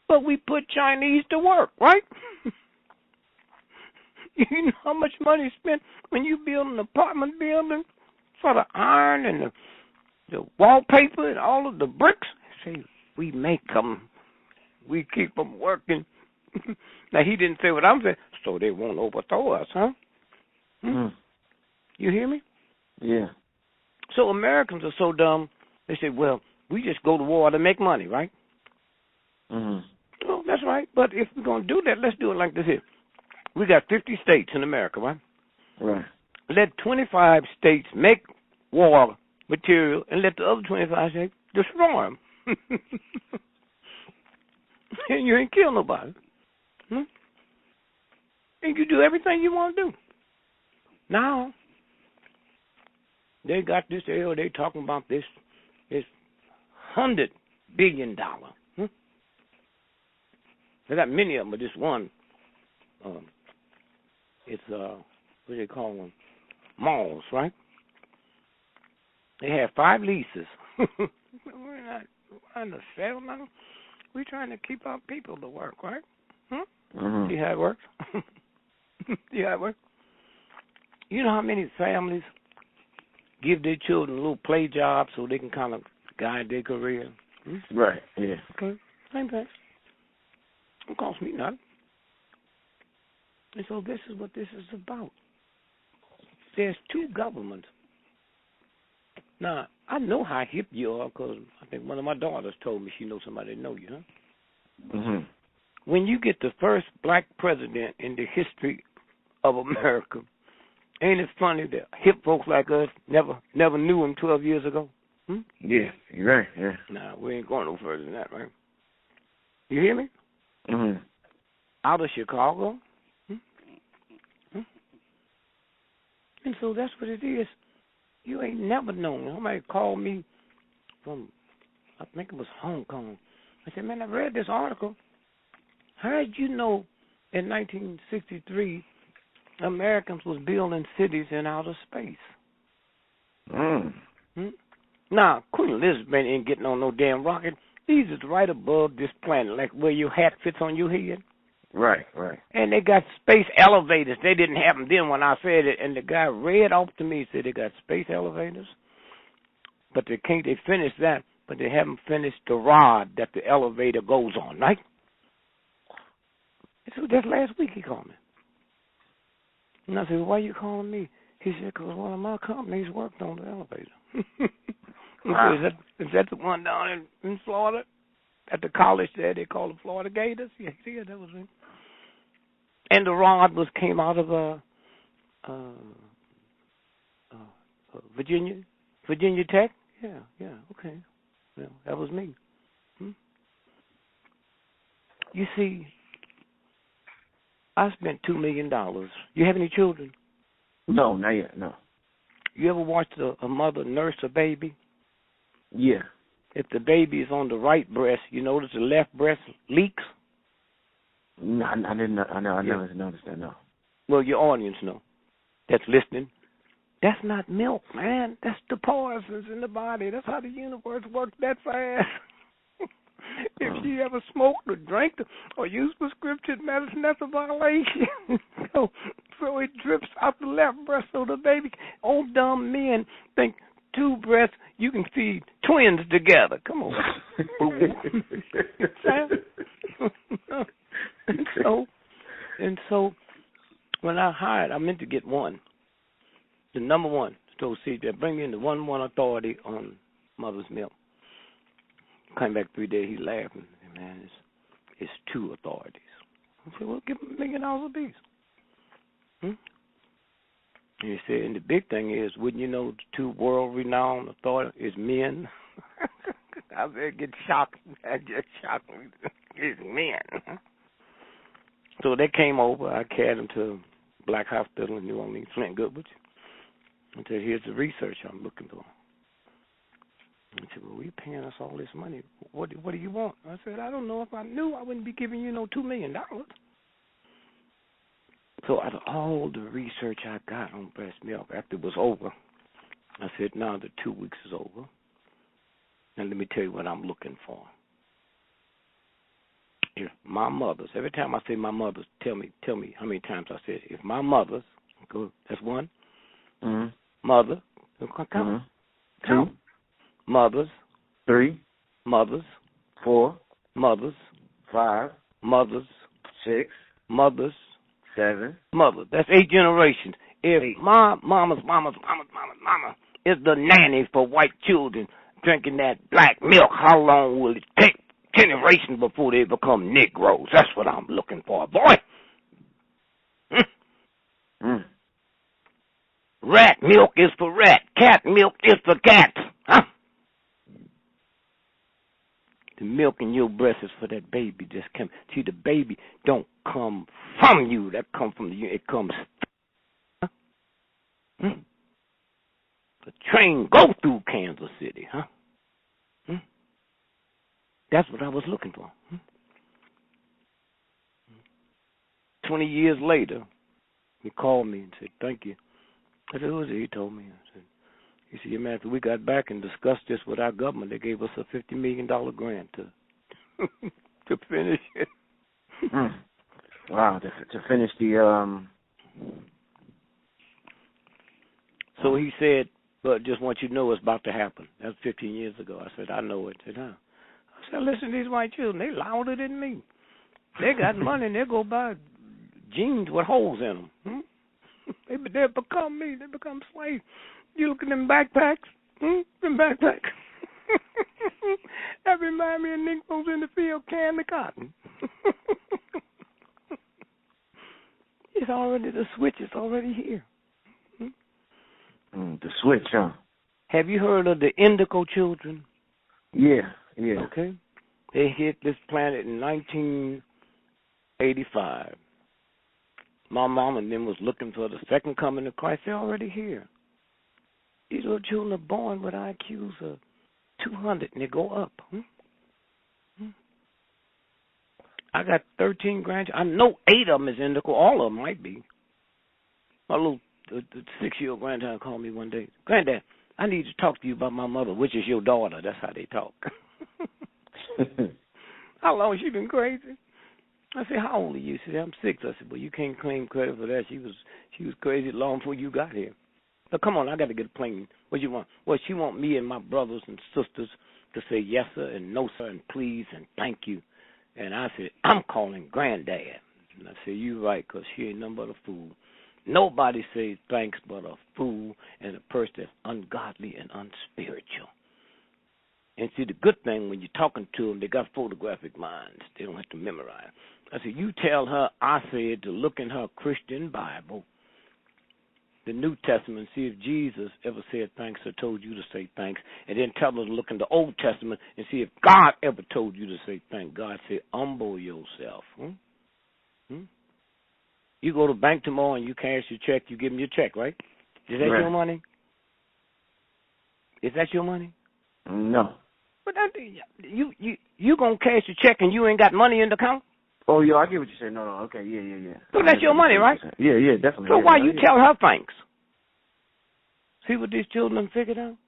but we put Chinese to work, right? You know how much money is spent when you build an apartment building for the iron and the wallpaper and all of the bricks? I say, we make them. We keep them working. Now, he didn't say what I'm saying, so they won't overthrow us, huh? You hear me? Yeah. So Americans are so dumb, they say, well, we just go to war to make money, right? Well, that's right. But if we're going to do that, let's do it like this here. We got 50 states in America, right? Right. Let 25 states make war material and let the other 25 states destroy them. And you ain't kill nobody. And you do everything you want to do. Now, they got this deal, they talking about this $100 billion. They got many of them, but this one, it's, what do they call them? Malls, right? They have 5 leases. We're not trying to sell them. We're trying to keep our people to work, right? See how it works? See how it works? You know how many families give their children little play jobs so they can kind of guide their career? Right, yeah. Okay, same thing. Don't cost me nothing. And so this is what this is about. There's 2 governments. Now, I know how hip you are because I think one of my daughters told me she knows somebody that know you, huh? When you get the first black president in the history of America, ain't it funny that hip folks like us never knew him 12 years ago? Yeah, you're right, yeah. Nah, we ain't going no further than that, right? You hear me? Out of Chicago. And so that's what it is. You ain't never known. Somebody called me from, I think it was Hong Kong. I said, man, I read this article. How did you know in 1963 Americans was building cities in outer space? Now, Queen Elizabeth ain't getting on no damn rocket. These is right above this planet, like where your hat fits on your head. Right, right. And they got space elevators. They didn't have them then when I said it. And the guy read off to me, said they got space elevators. But they finished that, but they haven't finished the rod that the elevator goes on, right? So just last week he called me. And I said, well, why you calling me? He said, because one of my companies worked on the elevator. I said, is that the one down in Florida? At the college there, they call the Florida Gators? Yeah, that was it. And the rod came out of Virginia Tech? Yeah, okay. Well, that was me. You see, I spent $2 million. You have any children? No, not yet, no. You ever watched a mother nurse a baby? Yeah. If the baby is on the right breast, you notice the left breast leaks? No, I didn't know. I never noticed that, no. Well, your audience know. That's listening. That's not milk, man. That's the poisons in the body. That's how the universe works that fast. If you ever smoked or drank or used prescription medicine, that's a violation. so it drips out the left breast so the baby, old dumb men think 2 breasts, you can feed twins together. Come on. and so when I hired, I meant to get one. The number one. So see, they bring in the 1-1 authority on mother's milk. Came back 3 days, he laughed. Man, it's 2 authorities. I said, well, give them $1 million apiece. And he said, and the big thing is, wouldn't you know the 2 world-renowned authorities is men? I said, get shocked. That just shocked me. It's men. So they came over. I carried them to Black Hospital in New Orleans, Flint Goodwich. I said, here's the research I'm looking for. He said, well, you're paying us all this money. What do you want? I said, I don't know. If I knew, I wouldn't be giving you no $2 million. So out of all the research I got on breast milk, after it was over, I said, now the 2 weeks is over. And let me tell you what I'm looking for. If my mothers, every time I say my mothers, tell me how many times I said, if my mothers, that's 1. Mother. Count. 2. Mothers. 3. Mothers. 4. Mothers. 5. Mothers. 6. Mothers. 7. Mothers. That's 8 generations. If 8. my mama is the nanny for white children drinking that black milk, how long will it take generations before they become Negroes? That's what I'm looking for, boy. Rat milk is for rat. Cat milk is for cat. Huh? The milk in your breast is for that baby just come. See, the baby don't come from you. That comes from you. It comes. Huh? The train go through Kansas City, huh? 'That's what I was looking for. 20 years later, he called me and said, "Thank you." I said, "Who is it?" He told me. He said, "Yeah, man, after we got back and discussed this with our government, they gave us a $50 million grant to to finish it." Wow, to finish the So he said, "But just want you to know it's about to happen." That was 15 years ago. I said, "I know it." He said, "Huh?" I said, "Listen to these white children. They louder than me. They got money and they go buy jeans with holes in them. They become me. They become slaves. You look at them backpacks. Them backpacks. That remind me of Negroes in the field canning the cotton." It's already, the switch is already here. the switch, huh? Have you heard of the Indigo children? Yeah. Okay. They hit this planet in 1985. My mom and them was looking for the second coming of Christ. They're already here. These little children are born with IQs of 200, and they go up. I got 13 grandchildren. I know 8 of them is indigo. All of them might be. My little 6-year-old grandchild called me one day. "Granddad, I need to talk to you about my mother, which is your daughter." That's how they talk. "How long she been crazy?" I said, "How old are you?" She said, "I'm 6. I said, "Well, you can't claim credit for that. She was crazy long before you got here. So come on, I got to get a plane. What you want?" "Well, she want me and my brothers and sisters to say yes, sir, and no, sir, and please, and thank you." And I said, "I'm calling Granddad." And I said, "You right, because she ain't nothing but a fool. Nobody says thanks but a fool and a person that's ungodly and unspiritual." And see, the good thing, when you're talking to them, they got photographic minds. They don't have to memorize. I said, "You tell her I said to look in her Christian Bible, the New Testament, see if Jesus ever said thanks or told you to say thanks, and then tell her to look in the Old Testament and see if God ever told you to say thanks. God said, humble yourself." You go to the bank tomorrow and you cash your check, you give them your check, right? Is that your money? Is that your money? No. But you gonna cash your check and you ain't got money in the account? Oh, yo, I get what you say. No, okay, yeah. So that's your money, right? Yeah, definitely. So why you tell her thanks? See what these children figured out?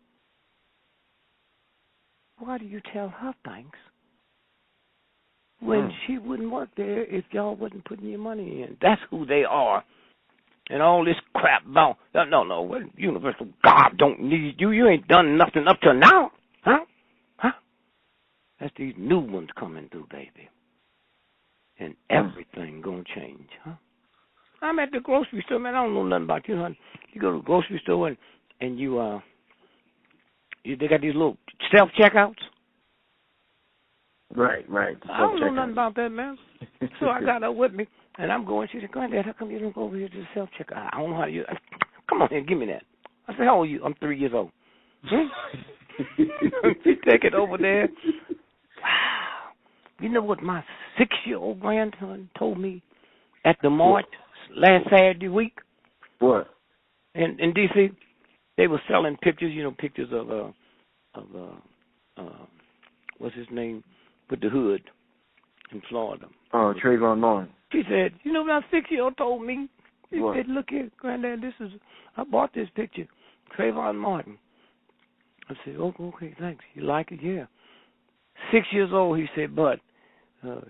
Why do you tell her thanks when she wouldn't work there if y'all wasn't putting your money in? That's who they are. And all this crap about, no, well, universal God don't need you. You ain't done nothing up to now. Huh? That's these new ones coming through, baby. And everything gonna change, huh? I'm at the grocery store, man. I don't know nothing about you, honey. You go to the grocery store and you they got these little self-checkouts. Right. I don't know nothing about that, man. So I got her with me, and I'm going. She said, "Granddad, how come you don't go over here to the self-checkout?" "I don't know how to use it." "Come on here, give me that." I said, "How old are you?" "I'm 3 years old." She take it over there. Wow. You know what my 6-year-old grandson told me at the march last Saturday week? What? In D.C., they were selling pictures, pictures of what's his name, with the hood in Florida. Oh, Trayvon Martin. She said, "You know what my 6-year-old told me?" He what? said, "Look here, Granddad, I bought this picture, Trayvon Martin." I said, "Oh, okay, thanks. You like it?" "Yeah." 6 years old, he said, but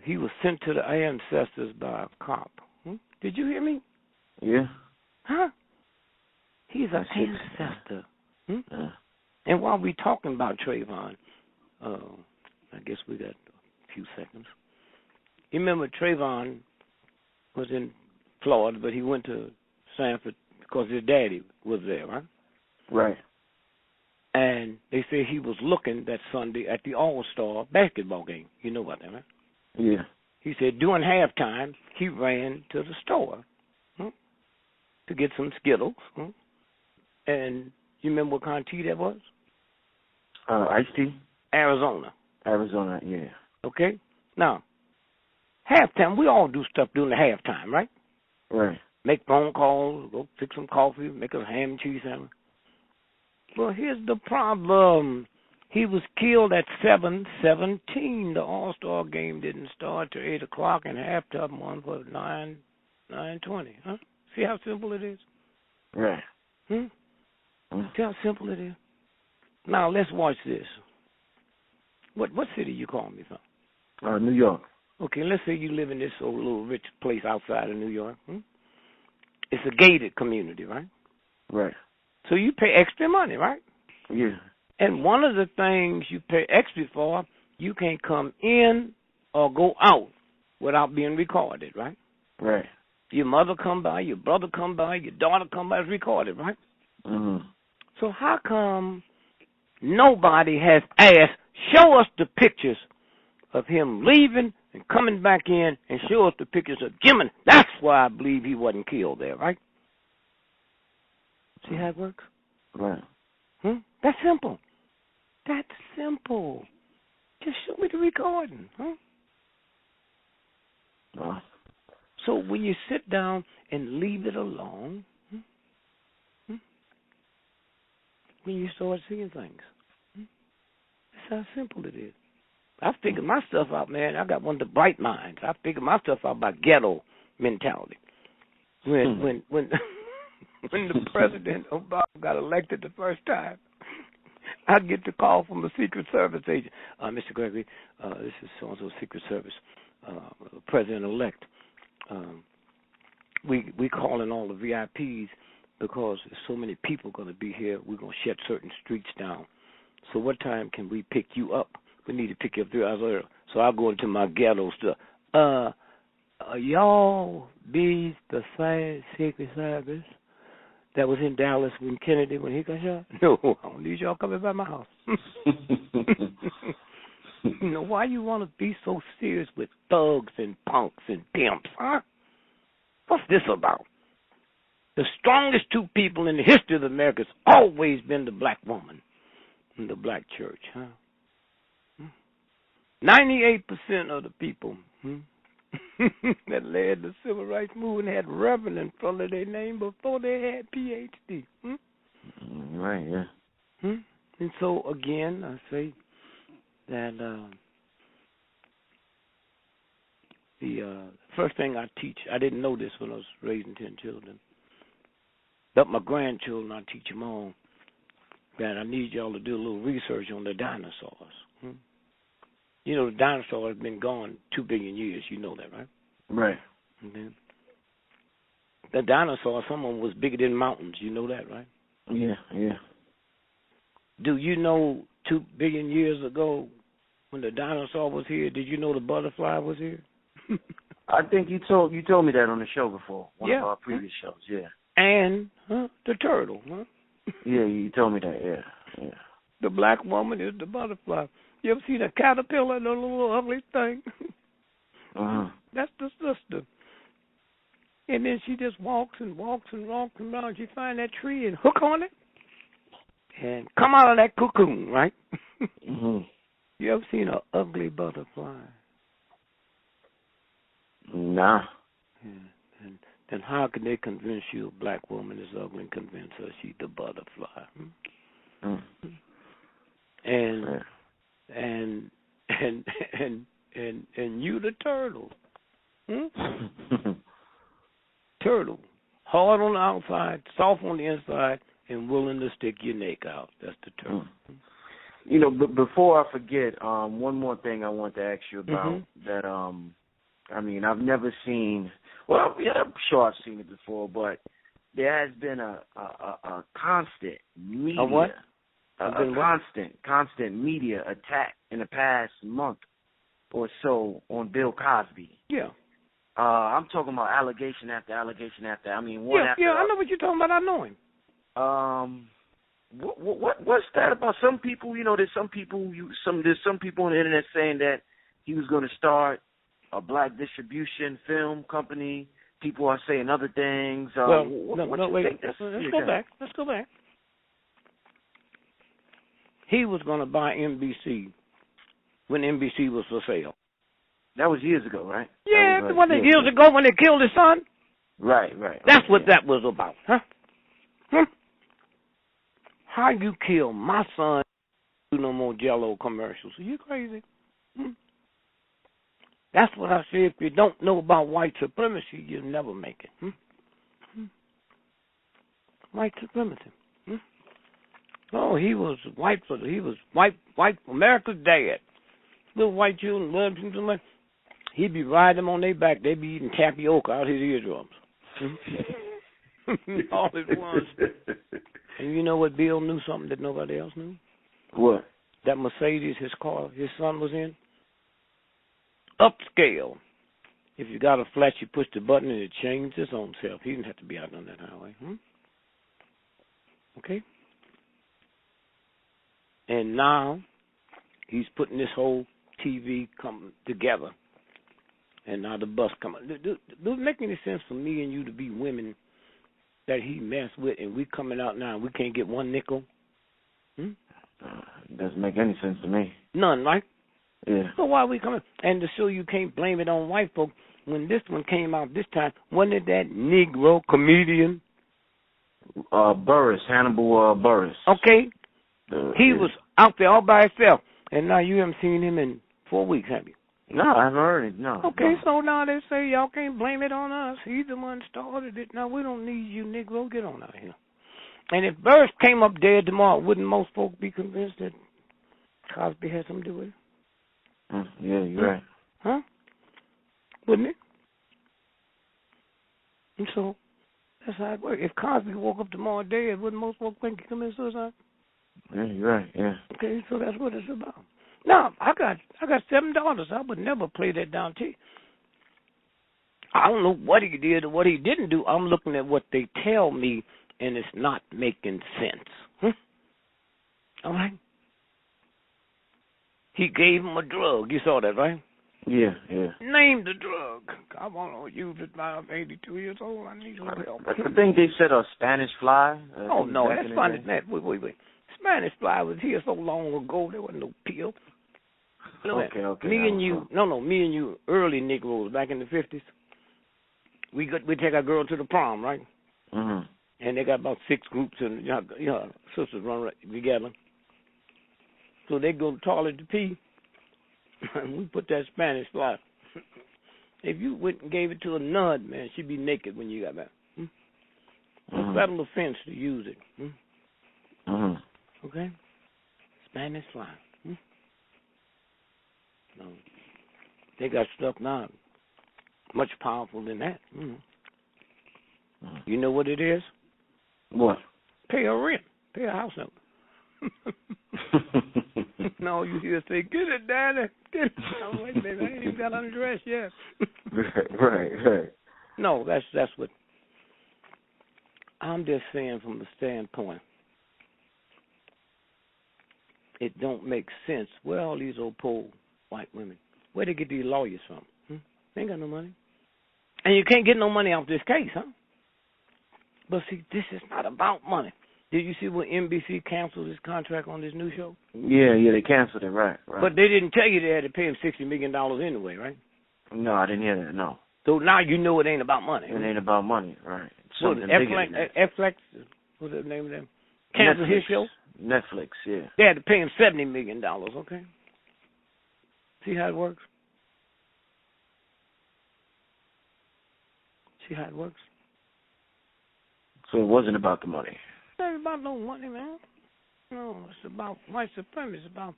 he was sent to the ancestors by a cop. Did you hear me? Yeah. Huh? He's an ancestor. And while we're talking about Trayvon, I guess we got a few seconds. You remember Trayvon was in Florida, but he went to Sanford because his daddy was there, right? Right. And they say he was looking that Sunday at the All-Star basketball game. You know about that, right? Yeah. He said during halftime, he ran to the store to get some Skittles. And you remember what kind of tea that was? Iced tea? Arizona, yeah. Okay? Now, halftime, we all do stuff during the halftime, right? Right. Make phone calls, go fix some coffee, make a ham and cheese sandwich. Well, here's the problem. He was killed at 7:17. The All-Star game didn't start till 8 o'clock, and halftime one for 9:20. Huh? See how simple it is? Right. See how simple it is? Now, let's watch this. What city you calling me from? New York. Okay, let's say you live in this old little rich place outside of New York. It's a gated community, right? Right. So you pay extra money, right? Yeah. And one of the things you pay extra for, you can't come in or go out without being recorded, right? Right. Your mother come by, your brother come by, your daughter come by, it's recorded, right? So how come nobody has asked, show us the pictures of him leaving and coming back in and show us the pictures of Jimmy? That's why I believe he wasn't killed there, right? See how it works? Right. That's simple. That's simple. Just show me the recording, So when you sit down and leave it alone, when you start seeing things, that's how simple it is. I figured my stuff out, man. I got one of the bright minds. I figured my stuff out by ghetto mentality. When the President Obama got elected the first time, I get the call from the Secret Service agent. Mr. Gregory, this is so-and-so Secret Service, President-elect. We calling all the VIPs because there's so many people going to be here. We're going to shut certain streets down. So what time can we pick you up? We need to pick you up 3 hours later. So I'll go into my ghetto stuff. Y'all be the same Secret Service that was in Dallas when Kennedy, when he got shot? No, I don't need y'all coming by my house. You know, why you want to be so serious with thugs and punks and pimps, huh? What's this about? The strongest two people in the history of America has always been the black woman and the black church, huh? 98% of the people that led the civil rights movement had Reverend in front of their name before they had PhD. Right, yeah. And so, again, I say that the first thing I teach, I didn't know this when I was raising 10 children, but my grandchildren, I teach them all that I need y'all to do a little research on the dinosaurs. You know, the dinosaur has been gone 2 billion years. You know that, right? Right. Mm-hmm. The dinosaur, some of them was bigger than mountains. You know that, right? Yeah, yeah. Do you know 2 billion years ago when the dinosaur was here, did you know the butterfly was here? I think you told me that on the show before, one of our previous shows, yeah. And the turtle, Yeah, you told me that, yeah. The black woman is the butterfly. You ever seen a caterpillar, the little ugly thing? That's the sister. And then she just walks and walks and walks around. She find that tree and hook on it and come out of that cocoon, right? You ever seen an ugly butterfly? Nah. Yeah. And how can they convince you a black woman is ugly and convince her she's the butterfly? And you the turtle. Turtle. Hard on the outside, soft on the inside, and willing to stick your neck out. That's the turtle. You know, but before I forget, one more thing I want to ask you about that, I mean, I've never seen, well, yeah, I'm sure I've seen it before, but there has been a constant media, A what? constant media attack in the past month or so on Bill Cosby. Yeah. I'm talking about allegation after allegation after. I mean, one after. Yeah, I know what you're talking about. I know him. What's that about? Some people, there's some people on the internet saying that he was going to start a black distribution film company. People are saying other things. Wait. Let's go back. He was going to buy NBC when NBC was for sale. That was years ago, right? Yeah, years ago when they killed his son? Right. That's what that was about, huh? How you kill my son, do no more Jell-O commercials? Are you crazy? That's what I say. If you don't know about white supremacy, you'll never make it. White supremacy. Oh, he was white America's dad. Little white children loved him so much. He'd be riding them on their back. They'd be eating tapioca out his eardrums. All it was. And you know what? Bill knew something that nobody else knew. What? That Mercedes, his car, his son was in. Upscale. If you got a flash, you push the button and it changed its own self. He didn't have to be out on that highway. Okay? And now he's putting this whole TV come together. And now the bus coming. Does it make any sense for me and you to be women that he messed with and we coming out now and we can't get one nickel? It doesn't make any sense to me. None, right? Yeah. So why are we coming? And to show you can't blame it on white folk, when this one came out this time, wasn't it that Negro comedian? Burris, Hannibal Burris. Okay. He was out there all by himself. And now you haven't seen him in 4 weeks, have you? No, I haven't heard it, no. Okay, no. so now they say y'all can't blame it on us. He's the one started it. Now we don't need you, Negro. Get on out here. And if Burris came up dead tomorrow, wouldn't most folk be convinced that Cosby had something to do with it? Yeah, you're right. Huh? Wouldn't it? And so that's how it works. If Cosby woke up tomorrow dead, wouldn't most folk think he committed suicide? Yeah, you're right, yeah. Okay, so that's what it's about. Now, I got 7 daughters. I would never play that down to you. I don't know what he did or what he didn't do. I'm looking at what they tell me, and it's not making sense. All right? He gave him a drug. You saw that, right? Yeah. Name the drug. I want to use it now. I'm 82 years old. I need some help. I think they said a Spanish fly. Oh, no, that's funny. Wait. Spanish fly was here so long ago, there wasn't no pill. Okay. Me and you, early Negroes back in the 50s, we take our girl to the prom, right? Mm-hmm. And they got about 6 groups, and sisters run together. So they go to the toilet to pee, and we put that Spanish fly. If you went and gave it to a nun, man, she'd be naked when you got back. It's a federal offense to use it. Okay? Spanish fly. No. They got stuff now much powerful than that. You know what it is? What? Pay a rent. Pay a house note. No, you hear say, get it, Daddy. Get it. Oh, wait a minute, I ain't even got undressed yet. Right. No, that's what I'm just saying from the standpoint. It don't make sense. Where all these old poor white women, where they get these lawyers from? They ain't got no money. And you can't get no money off this case, huh? But see, this is not about money. Did you see when NBC canceled his contract on this new show? Yeah, they canceled it, right. But they didn't tell you they had to pay him $60 million anyway, right? No, I didn't hear that, no. So now you know it ain't about money. It ain't about money, right. Something bigger than that. Flex, what's the name of them? Canceled his show? Netflix, yeah. They had to pay him $70 million, okay? See how it works? See how it works? So it wasn't about the money. It ain't about no money, man. No, it's about white supremacy. It's about,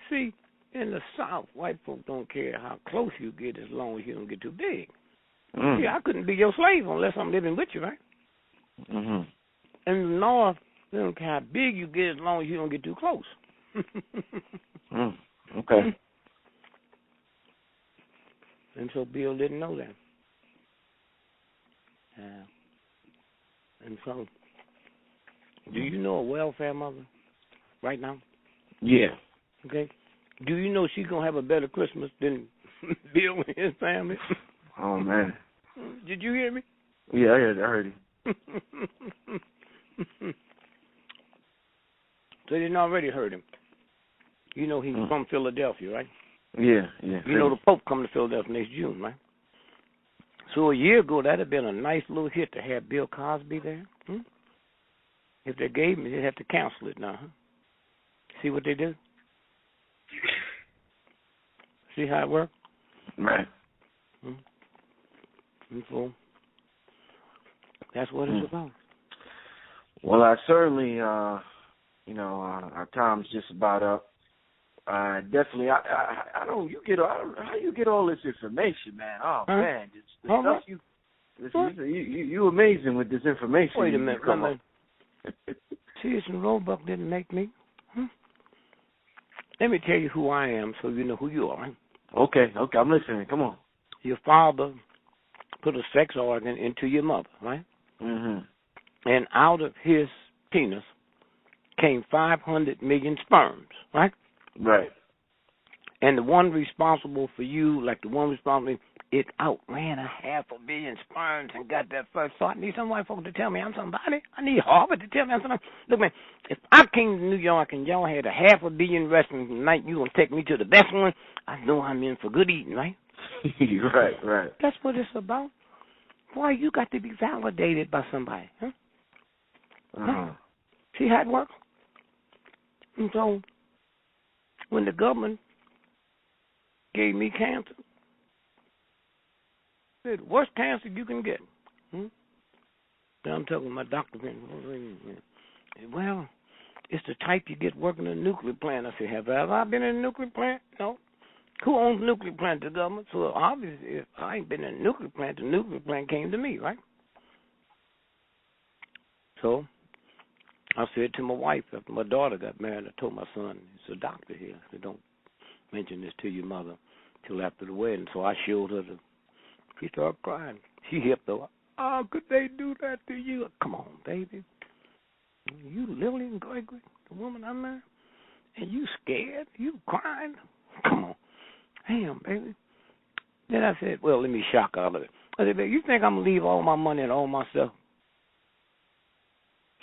see, in the South, white folk don't care how close you get as long as you don't get too big. See, I couldn't be your slave unless I'm living with you, right? Mhm. In the North, they don't care how big you get as long as you don't get too close. Okay. And so Bill didn't know that. And so, do you know a welfare mother right now? Yeah. Okay. Do you know she's going to have a better Christmas than Bill and his family? Oh, man. Did you hear me? Yeah, I heard you. So they didn't already heard him. You know he's from Philadelphia, right? Yeah, yeah. You know the Pope coming to Philadelphia next June, right? So a year ago, that'd have been a nice little hit to have Bill Cosby there. If they gave him, they'd have to cancel it now. See what they do? See how it works? Right. And so that's what it's about. Well, I certainly, our time's just about up. Definitely, I don't. How you get all this information, man? Oh man, the stuff you amazing with this information. Wait a minute, Sears and Roebuck didn't make me. Let me tell you who I am, so you know who you are. Right? Okay, I'm listening. Come on. Your father put a sex organ into your mother, right? Mhm. And out of his penis came 500 million sperms, right? Right. And the one responsible for you, it outran 500 million sperms and got that first thought. I need some white folks to tell me I'm somebody. I need Harvard to tell me I'm somebody. Look, man, if I came to New York and y'all had 500 million restaurants tonight, you going to take me to the best one, I know I'm in for good eating, right? Right. That's what it's about. Boy, you got to be validated by somebody, huh? Uh-huh. See how it works? And so, when the government gave me cancer, said, worst cancer you can get. Now I'm talking to my doctor. Well, it's the type you get working in a nuclear plant. I said, have I been in a nuclear plant? No. Who owns the nuclear plant? The government. So obviously, if I ain't been in a nuclear plant, the nuclear plant came to me, right? So I said to my wife, after my daughter got married, I told my son, he's a doctor here. I said, don't mention this to your mother till after the wedding. So I showed her she started crying. She hipped her. Oh, could they do that to you? Come on, baby. You Lily and Gregory, the woman I married, and you scared? You crying? Come on. Damn, baby. Then I said, well, let me shock her out of it. I said, baby, you think I'm going to leave all my money and all my stuff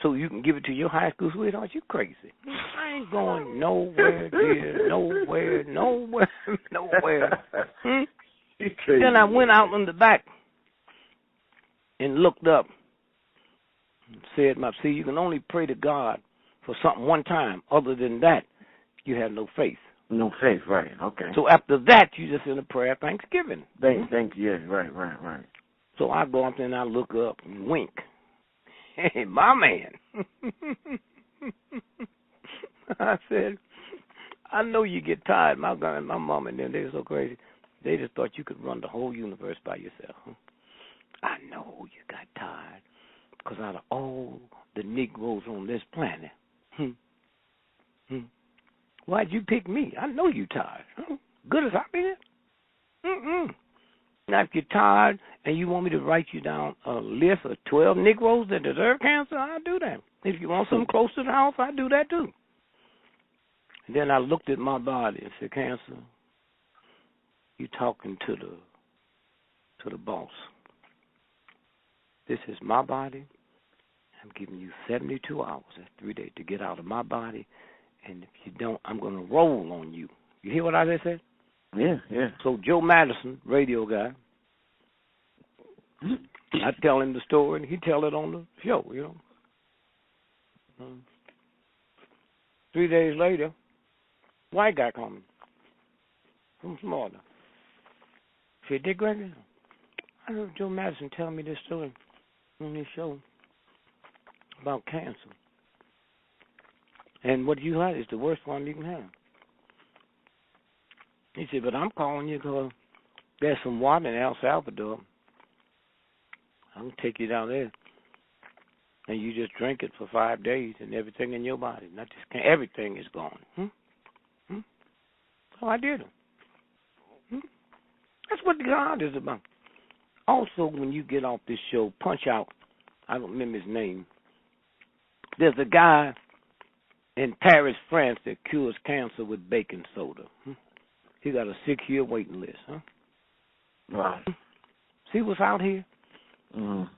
so you can give it to your high school sweetheart? You crazy. I ain't going nowhere, dear. Nowhere. Then I went out in the back and looked up and said, see, you can only pray to God for something one time. Other than that, you have no faith. No faith, right. Okay. So after that, you just in a prayer of thanksgiving. Thank you. Yeah, right. So I go up there and I look up and wink. Hey, my man. I said, I know you get tired. My mom and them, they were so crazy. They just thought you could run the whole universe by yourself. I know you got tired because out of all the Negroes on this planet, why'd you pick me? I know you tired. Good as I been. Now, if you're tired and you want me to write you down a list of 12 Negroes that deserve cancer, I'll do that. If you want something close to the house, I'll do that too. And then I looked at my body and said, Cancer, you talking to the boss. This is my body. I'm giving you 72 hours, that's 3 days, to get out of my body. And if you don't, I'm going to roll on you. You hear what I just said? Yeah. So Joe Madison, radio guy, I tell him the story, and he tell it on the show, 3 days later, white guy called me from Florida. He said, Dick Gregory, I heard Joe Madison tell me this story on his show about cancer. And what you had is the worst one you can have. He said, but I'm calling you because there's some water in El Salvador. I'm going to take you down there. and you just drink it for 5 days, and everything in your body, not just everything is gone. So I did it. That's what God is about. Also, when you get off this show, Punch Out, I don't remember his name. There's a guy in Paris, France, that cures cancer with baking soda. He got a 6-year waiting list. Wow. See what's out here?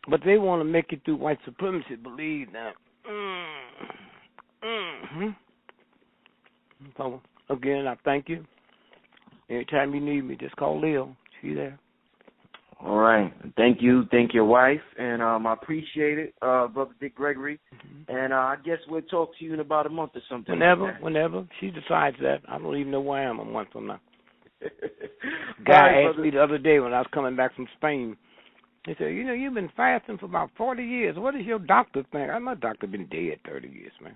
But they want to make it through white supremacy, believe that. So, again, I thank you. Anytime you need me, just call Lil. She's there. All right. Thank you. Thank your wife. And I appreciate it, Brother Dick Gregory. And I guess we'll talk to you in about a month or something. Whenever. She decides that. I don't even know where I am a month from now. Guy asked me the other day when I was coming back from Spain. He said, you've been fasting for about 40 years. What does your doctor think? My doctor been dead 30 years, man.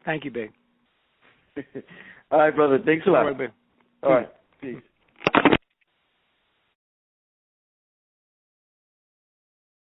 Thank you, babe. All right, brother. Thanks a lot. All right, babe. All right. Peace.